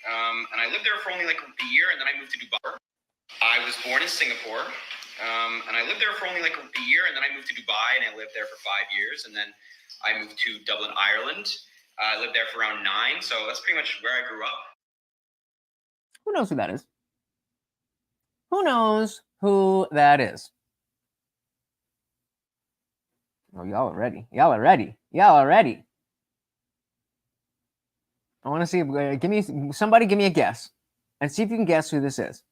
and I lived there for only like a year, and then I moved to Dubai. I was born in Singapore, and I lived there for only like a year, and then I moved to Dubai, and I lived there for 5 years, and then I moved to Dublin, Ireland. I lived there for around 9, so that's pretty much where I grew up.
Who knows who that is? Who knows who that is? Oh, y'all are ready. I want to see. Give me a guess, and see if you can guess who this is.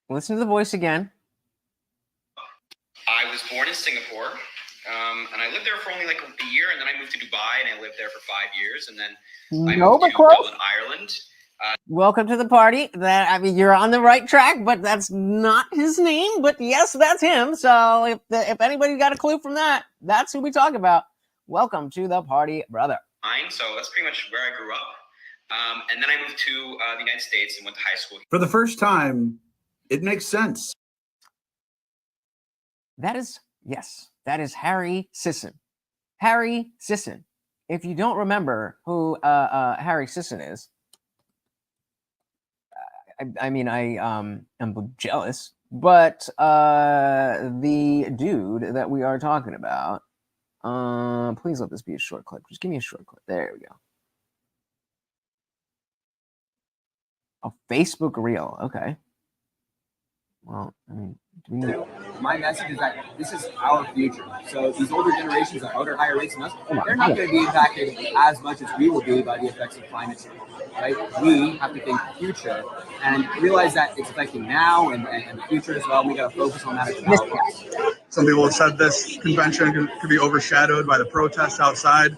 Listen to the voice again.
I was born in Singapore, and I lived there for only like a year, and then I moved to Dubai, and I lived there for 5 years, and then I moved to Dublin, Ireland.
Welcome to the party. You're on the right track, but that's not his name. But yes, that's him. So if anybody got a clue from that, that's who we talk about. Welcome to the party, brother.
So that's pretty much where I grew up. And then I moved to the United States and went to high school.
For the first time, it makes sense.
That is Harry Sisson. Harry Sisson. If you don't remember who Harry Sisson is, I am jealous, but the dude that we are talking about, please let this be a short clip. Just give me a short clip. There we go. A Facebook reel. Okay. Well,
my message is that this is our future. So these older generations that vote at higher rates than us, they're not going to be impacted as much as we will be by the effects of climate change. Right? We have to think future and realize that it's affecting now and the future as well. We got to focus on that as well.
Some people have said this convention could be overshadowed by the protests outside.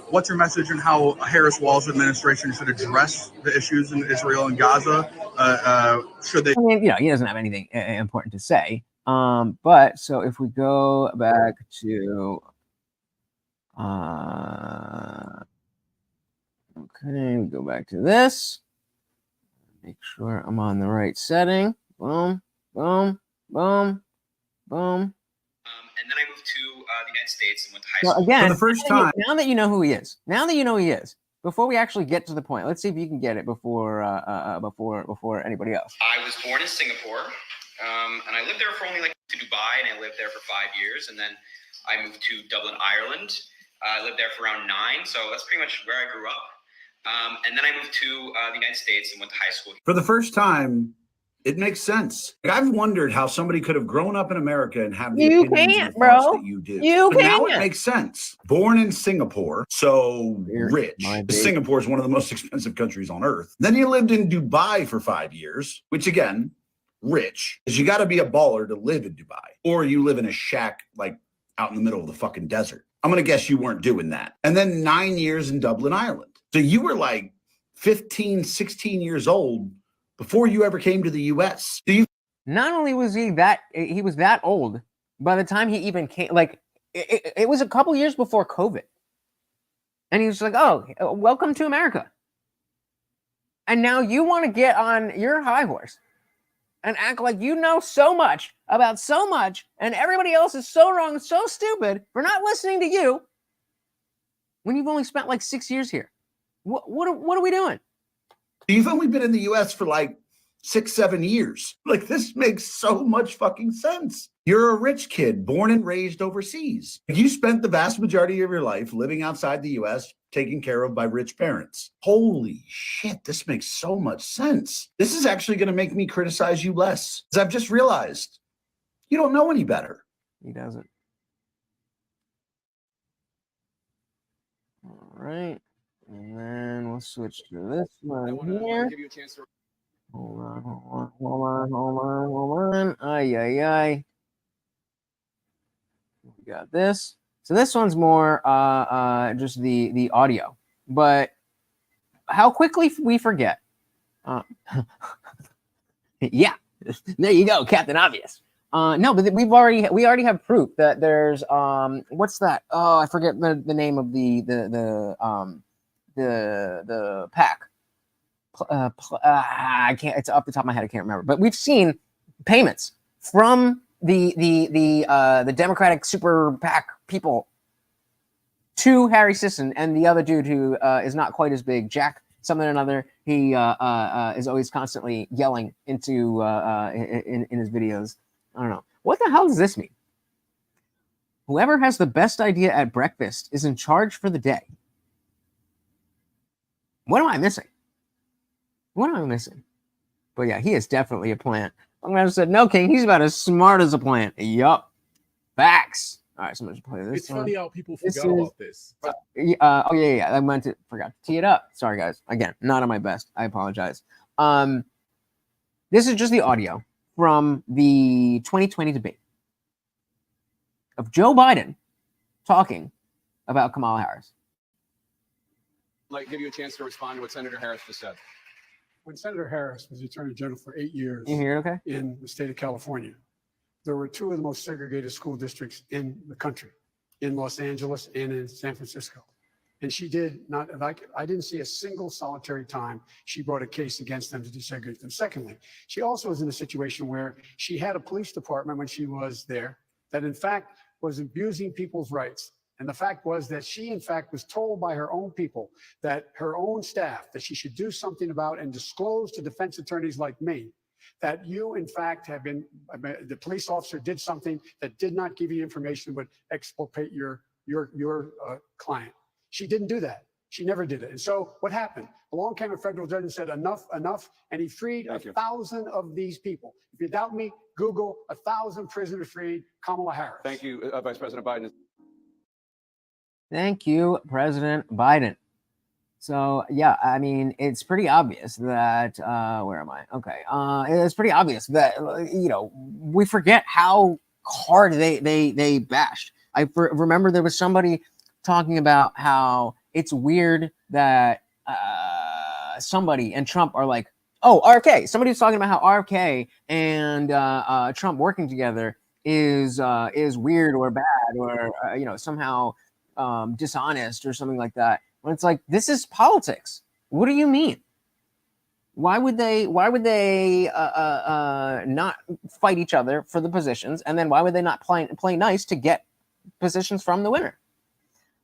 What's your message on how Harris-Walz administration should address the issues in Israel and Gaza? Should they?
He doesn't have anything important to say. But so if we go back to, okay, we go back to this. Make sure I'm on the right setting. Boom, boom, boom, boom.
and then I moved to the United States and went to high
Well,
school.
again,
For the first time.
now that you know who he is, before we actually get to the point, let's see if you can get it before anybody else.
I was born in Singapore, and I lived there for only to Dubai, and I lived there for 5 years, and then I moved to Dublin, Ireland. I lived there for around 9, so that's pretty much where I grew up. And then I moved to the United States and went to high school.
For the first time, it makes sense. I've wondered how somebody could have grown up in America and have the
You
opinions
can't,
and the thoughts
bro.
that you do.
You
But now it
can't.
makes sense. Born in Singapore, so rich.
my baby.
Singapore is one of the most expensive countries on earth. Then you lived in Dubai for 5 years, which again, rich. Because you got to be a baller to live in Dubai. Or you live in a shack like out in the middle of the fucking desert. I'm going to guess you weren't doing that. And then 9 years in Dublin, Ireland. So you were like 15, 16 years old before you ever came to the US. Do you?
Not only was he was that old by the time he even came, it was a couple years before COVID. And he was like, oh, welcome to America. And now you want to get on your high horse and act like you know so much about so much, and everybody else is so wrong, so stupid for not listening to you when you've only spent like 6 years here. What are we doing?
You've only been in the US for like 6, 7 years. Like, this makes so much fucking sense. You're a rich kid born and raised overseas. You spent the vast majority of your life living outside the US, taken care of by rich parents. Holy shit, this makes so much sense. This is actually going to make me criticize you less. Because I've just realized you don't know any better.
He doesn't. All right. And then we'll switch to this one here.
Give you a chance to.
Hold on. Ay. We got this. So this one's more just the audio. But how quickly we forget. Yeah. There you go, Captain Obvious. No, but we already have proof that there's what's that? Oh, I forget the name of the pack. I can't. It's off the top of my head. I can't remember. But we've seen payments from the Democratic super PAC people to Harry Sisson and the other dude who is not quite as big, Jack something or another. He is always constantly yelling into in his videos. I don't know. What the hell does this mean? Whoever has the best idea at breakfast is in charge for the day. What am I missing? But yeah, he is definitely a plant. I'm gonna say no, King. He's about as smart as a plant. Yup. Facts. All right, so I'm gonna play this.
It's funny how people forgot about this.
Oh yeah. I forgot to tee it up. Sorry, guys. Again, not on my best. I apologize. This is just the audio from the 2020 debate of Joe Biden talking about Kamala Harris.
Give you a chance to respond to what Senator Harris just said.
When Senator Harris was the Attorney General for 8 years
You hear it okay?
in the state of California, there were two of the most segregated school districts in the country, in Los Angeles and in San Francisco. And she did not, I didn't see a single solitary time she brought a case against them to desegregate them. Secondly, she also was in a situation where she had a police department when she was there that in fact was abusing people's rights. And the fact was that she, in fact, was told by her own people, that her own staff, that she should do something about and disclose to defense attorneys like me, that you, in fact, have been, the police officer did something that did not give you information but exculpate your client. She didn't do that. She never did it. And so what happened? Along came a federal judge and said, enough, and he freed 1,000 of these people. If you doubt me, Google 1,000 prisoners freed, Kamala Harris.
Thank you, Vice President Biden.
Thank you, President Biden. So, yeah, I mean, it's pretty obvious that, where am I? Okay. It's pretty obvious that, we forget how hard they bashed. I remember there was somebody talking about how it's weird that somebody and Trump are like, oh, RFK. Somebody was talking about how RFK and Trump working together is weird or bad or, somehow dishonest or something like that. When it's like, this is politics. What do you mean? Why would they not fight each other for the positions, and then why would they not play nice to get positions from the winner?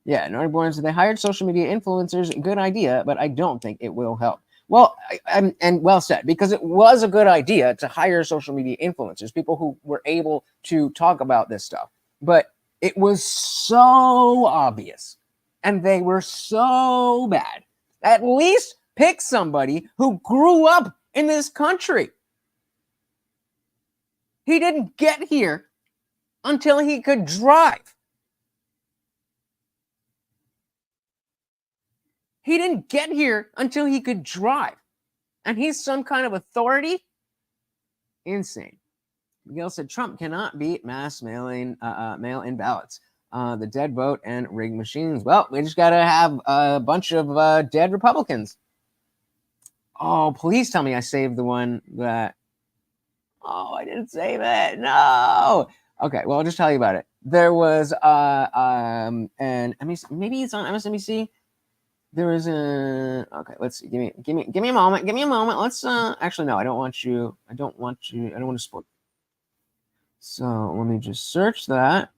Yeah, Naughty Borns, they hired social media influencers. Good idea, but I don't think it will help. Well, and well said, because it was a good idea to hire social media influencers, people who were able to talk about this stuff. But it was so obvious, and they were so bad. At least pick somebody who grew up in this country. He didn't get here until he could drive. He didn't get here until he could drive. And he's some kind of authority? Insane. Miguel said Trump cannot beat mass mail-in ballots, the dead vote, and rigged machines. Well, we just got to have a bunch of dead Republicans. Oh, please tell me I saved the one that... Oh, I didn't save it. No. Okay, well, I'll just tell you about it. There was and maybe it's on MSNBC. There was a let's see. Give me a moment. Give me a moment. Let's actually no, I don't want to spoil. So let me just search that.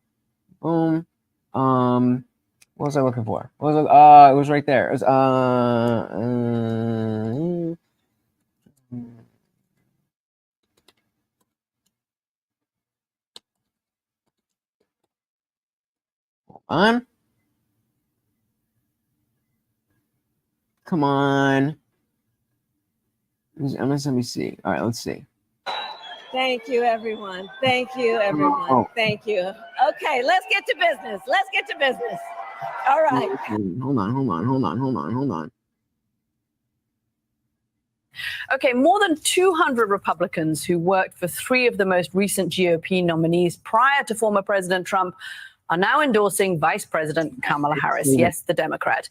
Boom. What was I looking for? What was it? It was right there. It was hold on. Come on. It was MSNBC. All right, let's see.
Thank you, everyone. Thank you, everyone.
Oh.
Thank you. Okay, let's get to business. Let's get to business. All right.
Hold on.
Okay, more than 200 Republicans who worked for 3 of the most recent GOP nominees prior to former President Trump are now endorsing Vice President Kamala Harris, yes, the Democrat.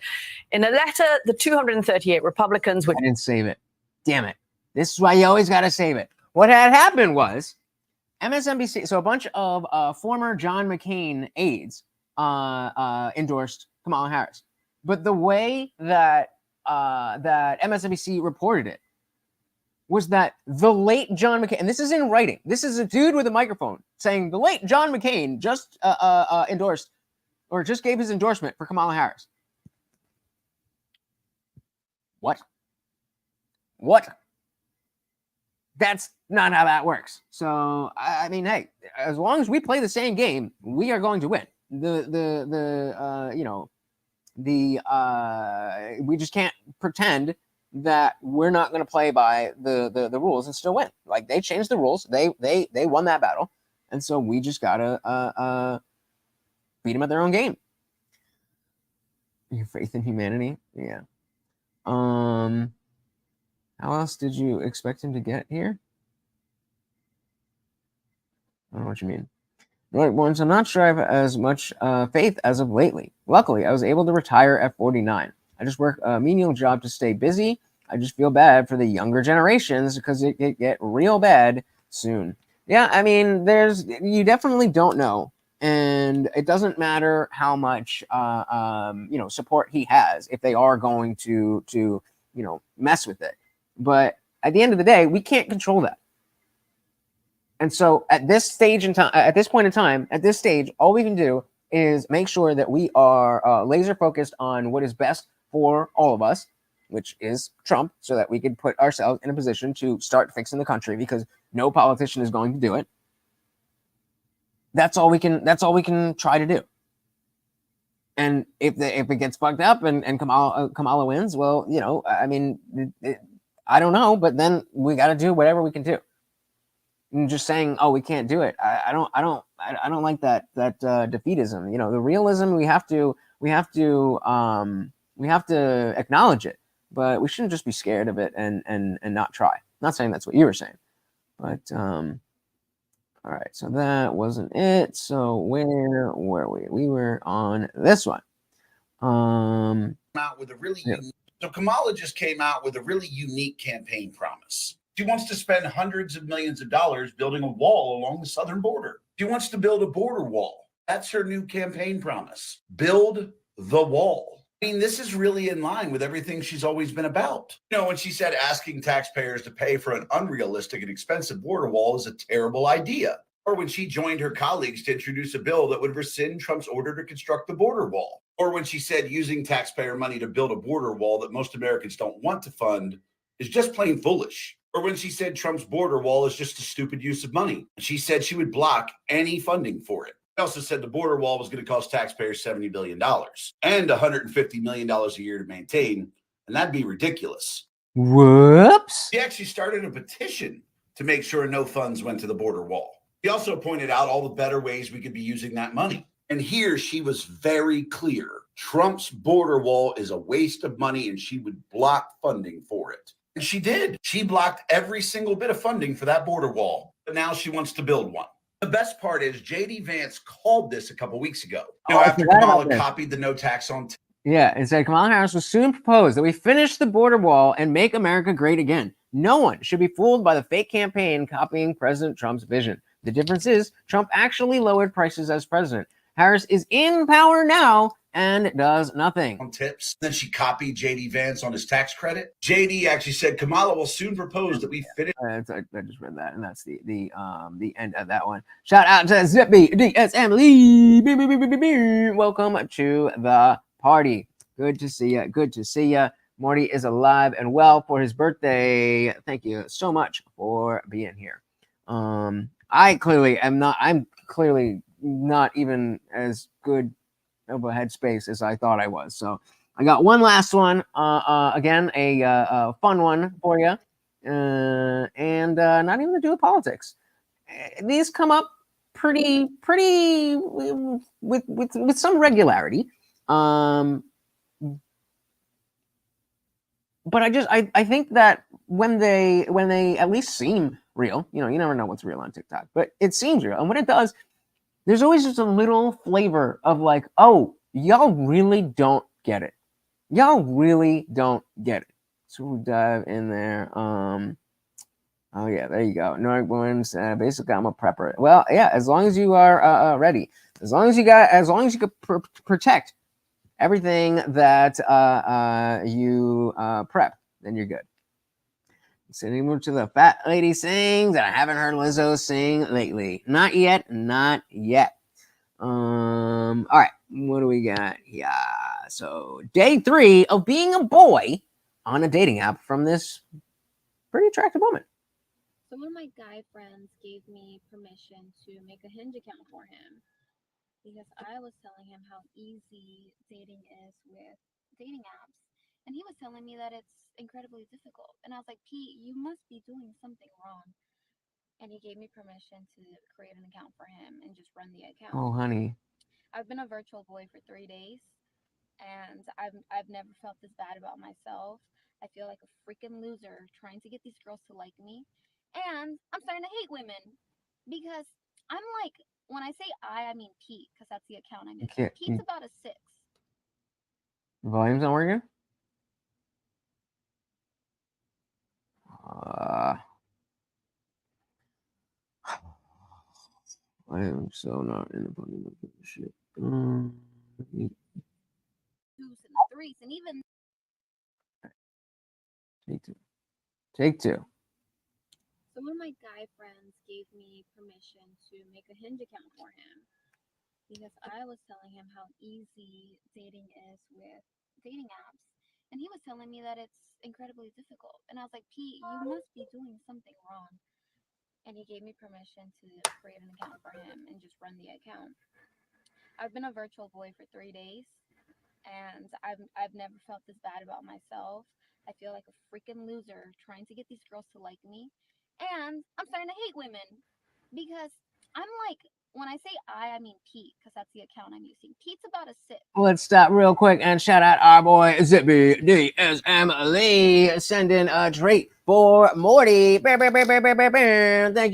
In a letter, the 238 Republicans...
I didn't save it. Damn it. This is why you always got to save it. What had happened was MSNBC, so a bunch of former John McCain aides endorsed Kamala Harris. But the way that MSNBC reported it was that the late John McCain, and this is in writing, this is a dude with a microphone saying the late John McCain just endorsed or just gave his endorsement for Kamala Harris. What? That's not how that works. So, I mean, hey, as long as we play the same game, we are going to win. We just can't pretend that we're not going to play by the rules and still win. Like, they changed the rules. They won that battle. And so we just got to beat them at their own game. Your faith in humanity? Yeah. How else did you expect him to get here? I don't know what you mean. Right, Warren, I'm not sure I have as much faith as of lately. Luckily, I was able to retire at 49. I just work a menial job to stay busy. I just feel bad for the younger generations because it could get real bad soon. Yeah, I mean, you definitely don't know. And it doesn't matter how much, support he has if they are going to mess with it. But at the end of the day, we can't control that. And so at this stage in time, at this point in time, at this stage, all we can do is make sure that we are laser focused on what is best for all of us, which is Trump, so that we can put ourselves in a position to start fixing the country, because no politician is going to do it. That's all we can try to do. And if it gets fucked up and Kamala wins, well, I mean, I don't know, but then we got to do whatever we can do. And just saying, oh, we can't do it. I don't like that defeatism. The realism, we have to acknowledge it, but we shouldn't just be scared of it and not try. Not saying that's what you were saying, but all right. So that wasn't it. So where were we? We were on this one.
Out with a really so Kamala just came out with a really unique campaign promise. She wants to spend hundreds of millions of dollars building a wall along the southern border. She wants to build a border wall. That's her new campaign promise. Build the wall. I mean, this is really in line with everything she's always been about. You know, when she said asking taxpayers to pay for an unrealistic and expensive border wall is a terrible idea. Or when she joined her colleagues to introduce a bill that would rescind Trump's order to construct the border wall. Or when she said using taxpayer money to build a border wall that most Americans don't want to fund is just plain foolish. Or when she said Trump's border wall is just a stupid use of money. She said she would block any funding for it. She also said the border wall was going to cost taxpayers $70 billion and $150 million a year to maintain, and that'd be ridiculous.
Whoops.
She actually started a petition to make sure no funds went to the border wall. He also pointed out all the better ways we could be using that money. And here she was very clear. Trump's border wall is a waste of money and she would block funding for it. And she did. She blocked every single bit of funding for that border wall. But now she wants to build one. The best part is J.D. Vance called this a couple weeks ago. You know, after Kamala copied the no tax on
Yeah, it said Kamala Harris will soon propose that we finish the border wall and make America great again. No one should be fooled by the fake campaign copying President Trump's vision. The difference is Trump actually lowered prices as president. Harris is in power now and does nothing.
On tips. Then she copied J.D. Vance on his tax credit. J.D. actually said Kamala will soon propose that we finish.
I just read that, and that's the end of that one. Shout out to Zippy DSM Lee. Welcome to the party. Good to see you. Good to see you. Morty is alive and well for his birthday. Thank you so much for being here. I'm clearly not even as good of a headspace as I thought I was. So I got one last one. Again, a fun one for you. And not even to do with politics. These come up pretty with some regularity. But I think that when they at least seem real, you know, you never know what's real on TikTok, but it seems real. And when it does, there's always just a little flavor of like, oh, y'all really don't get it. Y'all really don't get it. So we'll dive in there. Oh yeah, there you go. Nordic ones. Basically, I'm a prepper. Well, yeah, as long as you are ready, as long as you can protect everything that you prep, then you're good. Sending to the fat lady sings, and I haven't heard Lizzo sing lately. Not yet, not yet. All right, what do we got here? So day 3 of being a boy on a dating app from this pretty attractive woman.
So one of my guy friends gave me permission to make a Hinge account for him because I was telling him how easy dating is with dating apps. And he was telling me that it's incredibly difficult. And I was like, Pete, you must be doing something wrong. And he gave me permission to create an account for him and just run the account.
Oh, honey.
I've been a virtual boy for 3 days, and I've never felt this bad about myself. I feel like a freaking loser trying to get these girls to like me. And I'm starting to hate women because I'm like, when I say I mean Pete, because that's the account I'm using. Pete's about a 6.
Volume's not working? I am so not in the fucking mood for this shit.
2s and 3s, and even
Take two.
So one of my guy friends gave me permission to make a Hinge account for him because I was telling him how easy dating is with dating apps. And he was telling me that it's incredibly difficult. And I was like, Pete, you must be doing something wrong. And he gave me permission to create an account for him and just run the account. I've been a virtual boy for 3 days, and I've never felt this bad about myself. I feel like a freaking loser trying to get these girls to like me. And I'm starting to hate women because I'm like, when I say I mean Pete, because that's the account I'm using. Pete's about a 6.
Let's stop real quick and shout out our boy Zippy DSM Lee sending a treat for Morty. Thank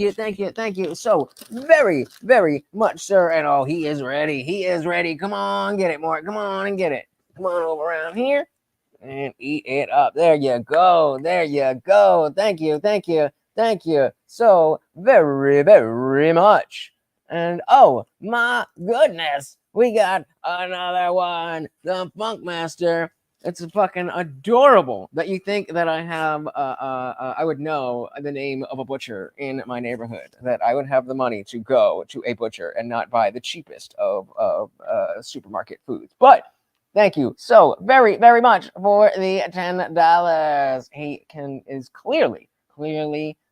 you so very, very much, sir. And oh, he is ready. He is ready. Come on, get it, Morty. Come on and get it. Come on over around here and eat it up. There you go. There you go. Thank you. Thank you so very, very much. And oh my goodness, We got another one. The Funk Master. It's fucking adorable that you think that I have, I would know the name of a butcher in my neighborhood, that I would have the money to go to a butcher and not buy the cheapest of supermarket foods. But thank you so very, very much for the $10. He is clearly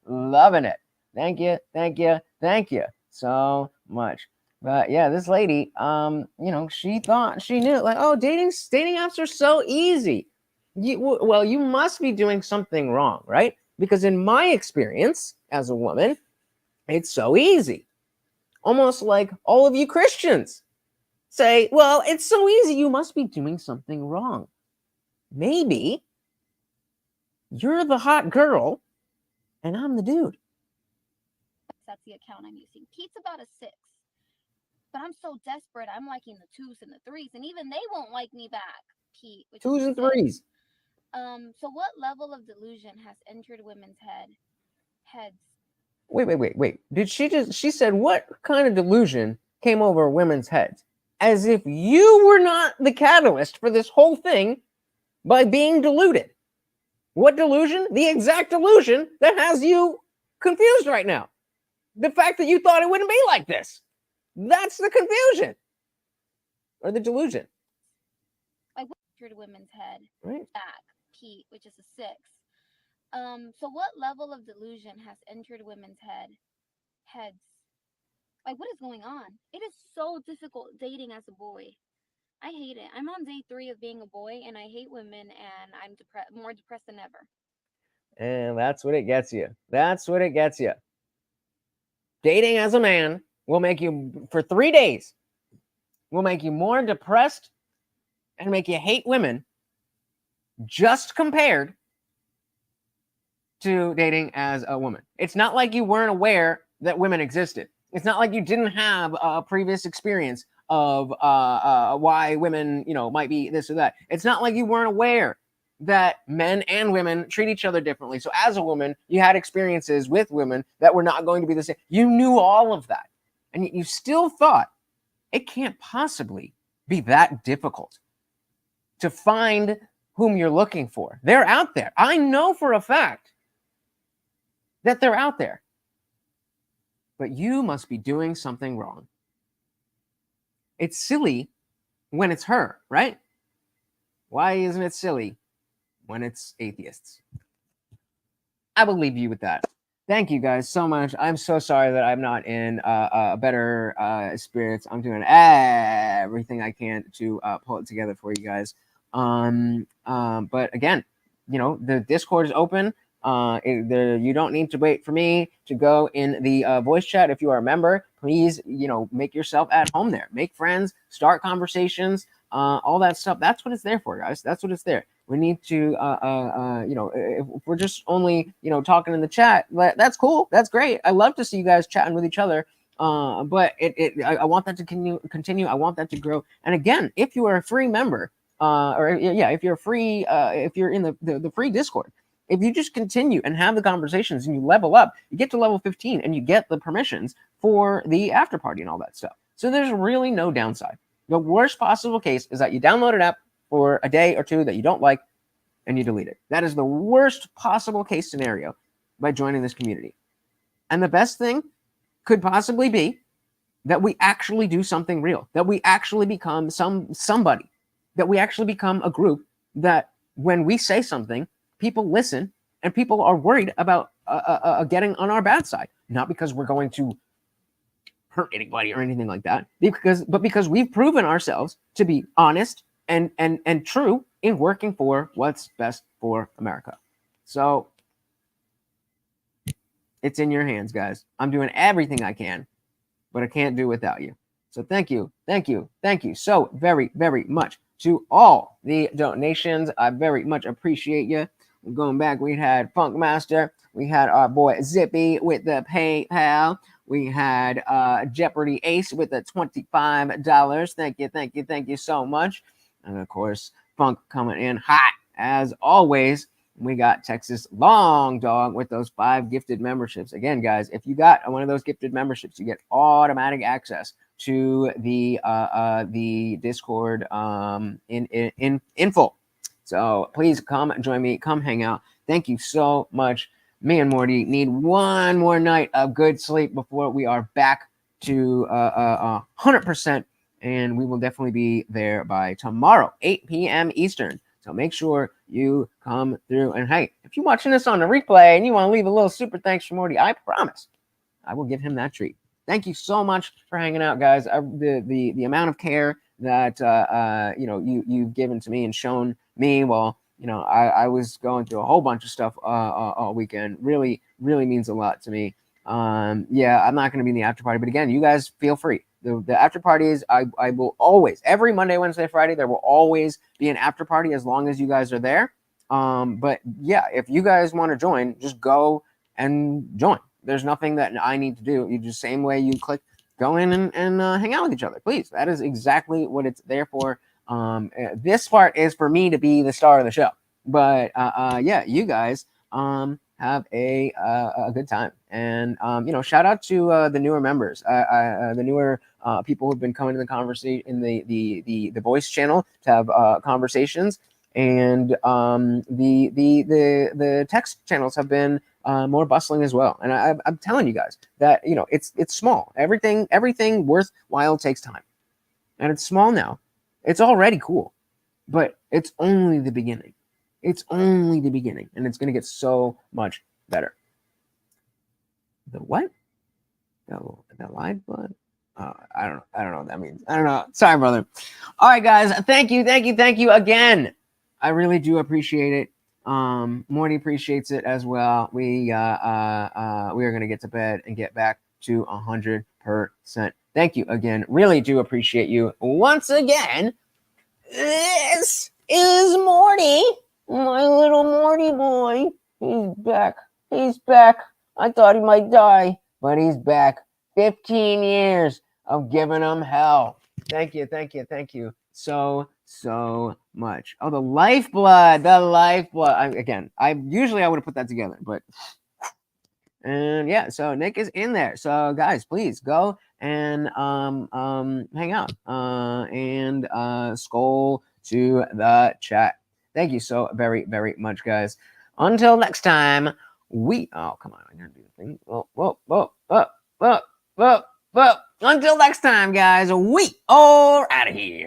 loving it. Thank you so much. But yeah, this lady, she thought she knew, like, oh, dating apps are so easy. Well, you must be doing something wrong, right? Because in my experience as a woman, it's so easy. Almost like all of you Christians say, well, it's so easy, you must be doing something wrong. Maybe you're the hot girl and I'm the dude.
That's the account I'm using. Pete's about a 6. But I'm so desperate, I'm liking the 2s and the 3s, and even they won't like me back, Pete.
2s and 3s.
So what level of delusion has entered women's heads?
Wait. She said what kind of delusion came over women's heads? As if you were not the catalyst for this whole thing by being deluded. What delusion? The exact delusion that has you confused right now. The fact that you thought it wouldn't be like this. That's the confusion. Or the delusion.
Like what entered women's head?
Right.
Back, Pete, which is a 6. So what level of delusion has entered women's heads? Like, what is going on? It is so difficult dating as a boy. I hate it. I'm on day 3 of being a boy, and I hate women, and I'm more depressed than ever.
And that's what it gets you. Dating as a man will make you, for 3 days, will make you more depressed and make you hate women, just compared to dating as a woman. It's not like you weren't aware that women existed. It's not like you didn't have a previous experience of why women, might be this or that. It's not like you weren't aware that men and women treat each other differently. So as a woman, you had experiences with women that were not going to be the same. You knew all of that. And you still thought it can't possibly be that difficult to find whom you're looking for. They're out there. I know for a fact that they're out there. But you must be doing something wrong. It's silly when it's her, right? Why isn't it silly when it's atheists? I will leave you with that. Thank you guys so much. I'm so sorry that I'm not in better spirits. I'm doing everything I can to pull it together for you guys. But again, the Discord is open. You don't need to wait for me to go in the voice chat. If you are a member, please, make yourself at home there. Make friends, start conversations, all that stuff. That's what it's there for, guys. That's what it's there. We need to, if we're just only, talking in the chat, that's cool. That's great. I love to see you guys chatting with each other. But I want that to continue. I want that to grow. And again, if you are a free member, if you're free, if you're in the free Discord, if you just continue and have the conversations and you level up, you get to level 15 and you get the permissions for the after party and all that stuff. So there's really no downside. The worst possible case is that you download an app for a day or two that you don't like and you delete it. That is the worst possible case scenario by joining this community. And the best thing could possibly be that we actually do something real, that we actually become somebody, that we actually become a group that when we say something, people listen and people are worried about getting on our bad side, not because we're going to hurt anybody or anything like that, but because we've proven ourselves to be honest and true in working for what's best for America. So it's in your hands, guys. I'm doing everything I can, but I can't do without you. So thank you so very, very much to all the donations. I very much appreciate you. Going back, we had Funk Master. We had our boy Zippy with the PayPal. We had Jeopardy Ace with the $25. Thank you so much. And of course, Funk coming in hot as always. We got Texas Long Dog with those 5 gifted memberships. Again, guys, if you got one of those gifted memberships, you get automatic access to the Discord in full. So please come join me. Come hang out. Thank you so much. Me and Morty need one more night of good sleep before we are back to 100%. And we will definitely be there by tomorrow, 8 p.m. Eastern. So make sure you come through. And hey, if you're watching this on the replay and you want to leave a little super thanks for Morty, I promise I will give him that treat. Thank you so much for hanging out, guys. The amount of care that you've given to me and shown me while I was going through a whole bunch of stuff all weekend really means a lot to me. Yeah, I'm not going to be in the after party, but again, you guys feel free. The after parties, I will always, every Monday, Wednesday, Friday, there will always be an after party as long as you guys are there. But yeah, if you guys want to join, just go and join. There's nothing that I need to do. You just same way you click, go in and hang out with each other. Please, that is exactly what it's there for. This part is for me to be the star of the show. But yeah, you guys have a good time. And shout out to the newer members, the newer people who've been coming to the conversation in the voice channel to have conversations, and the text channels have been more bustling as well. And I'm telling you guys that it's small. Everything worthwhile takes time, and it's small now. It's already cool, but it's only the beginning. It's only the beginning, and it's going to get so much better. The what? The live blood? I don't know what that means. I don't know. Sorry, brother. All right, guys. Thank you again. I really do appreciate it. Morty appreciates it as well. We are going to get to bed and get back to 100%. Thank you again. Really do appreciate you once again. This is Morty. My little Morty boy. He's back. He's back. I thought he might die, but he's back. 15 years of giving him hell. Thank you so much. Oh, the lifeblood. I usually would have put that together, but and yeah, so Nick is in there. So guys, please go and hang out and scroll to the chat. Thank you so very, very much, guys. Until next time, come on, I gotta do the thing. Until next time, guys, we are out of here.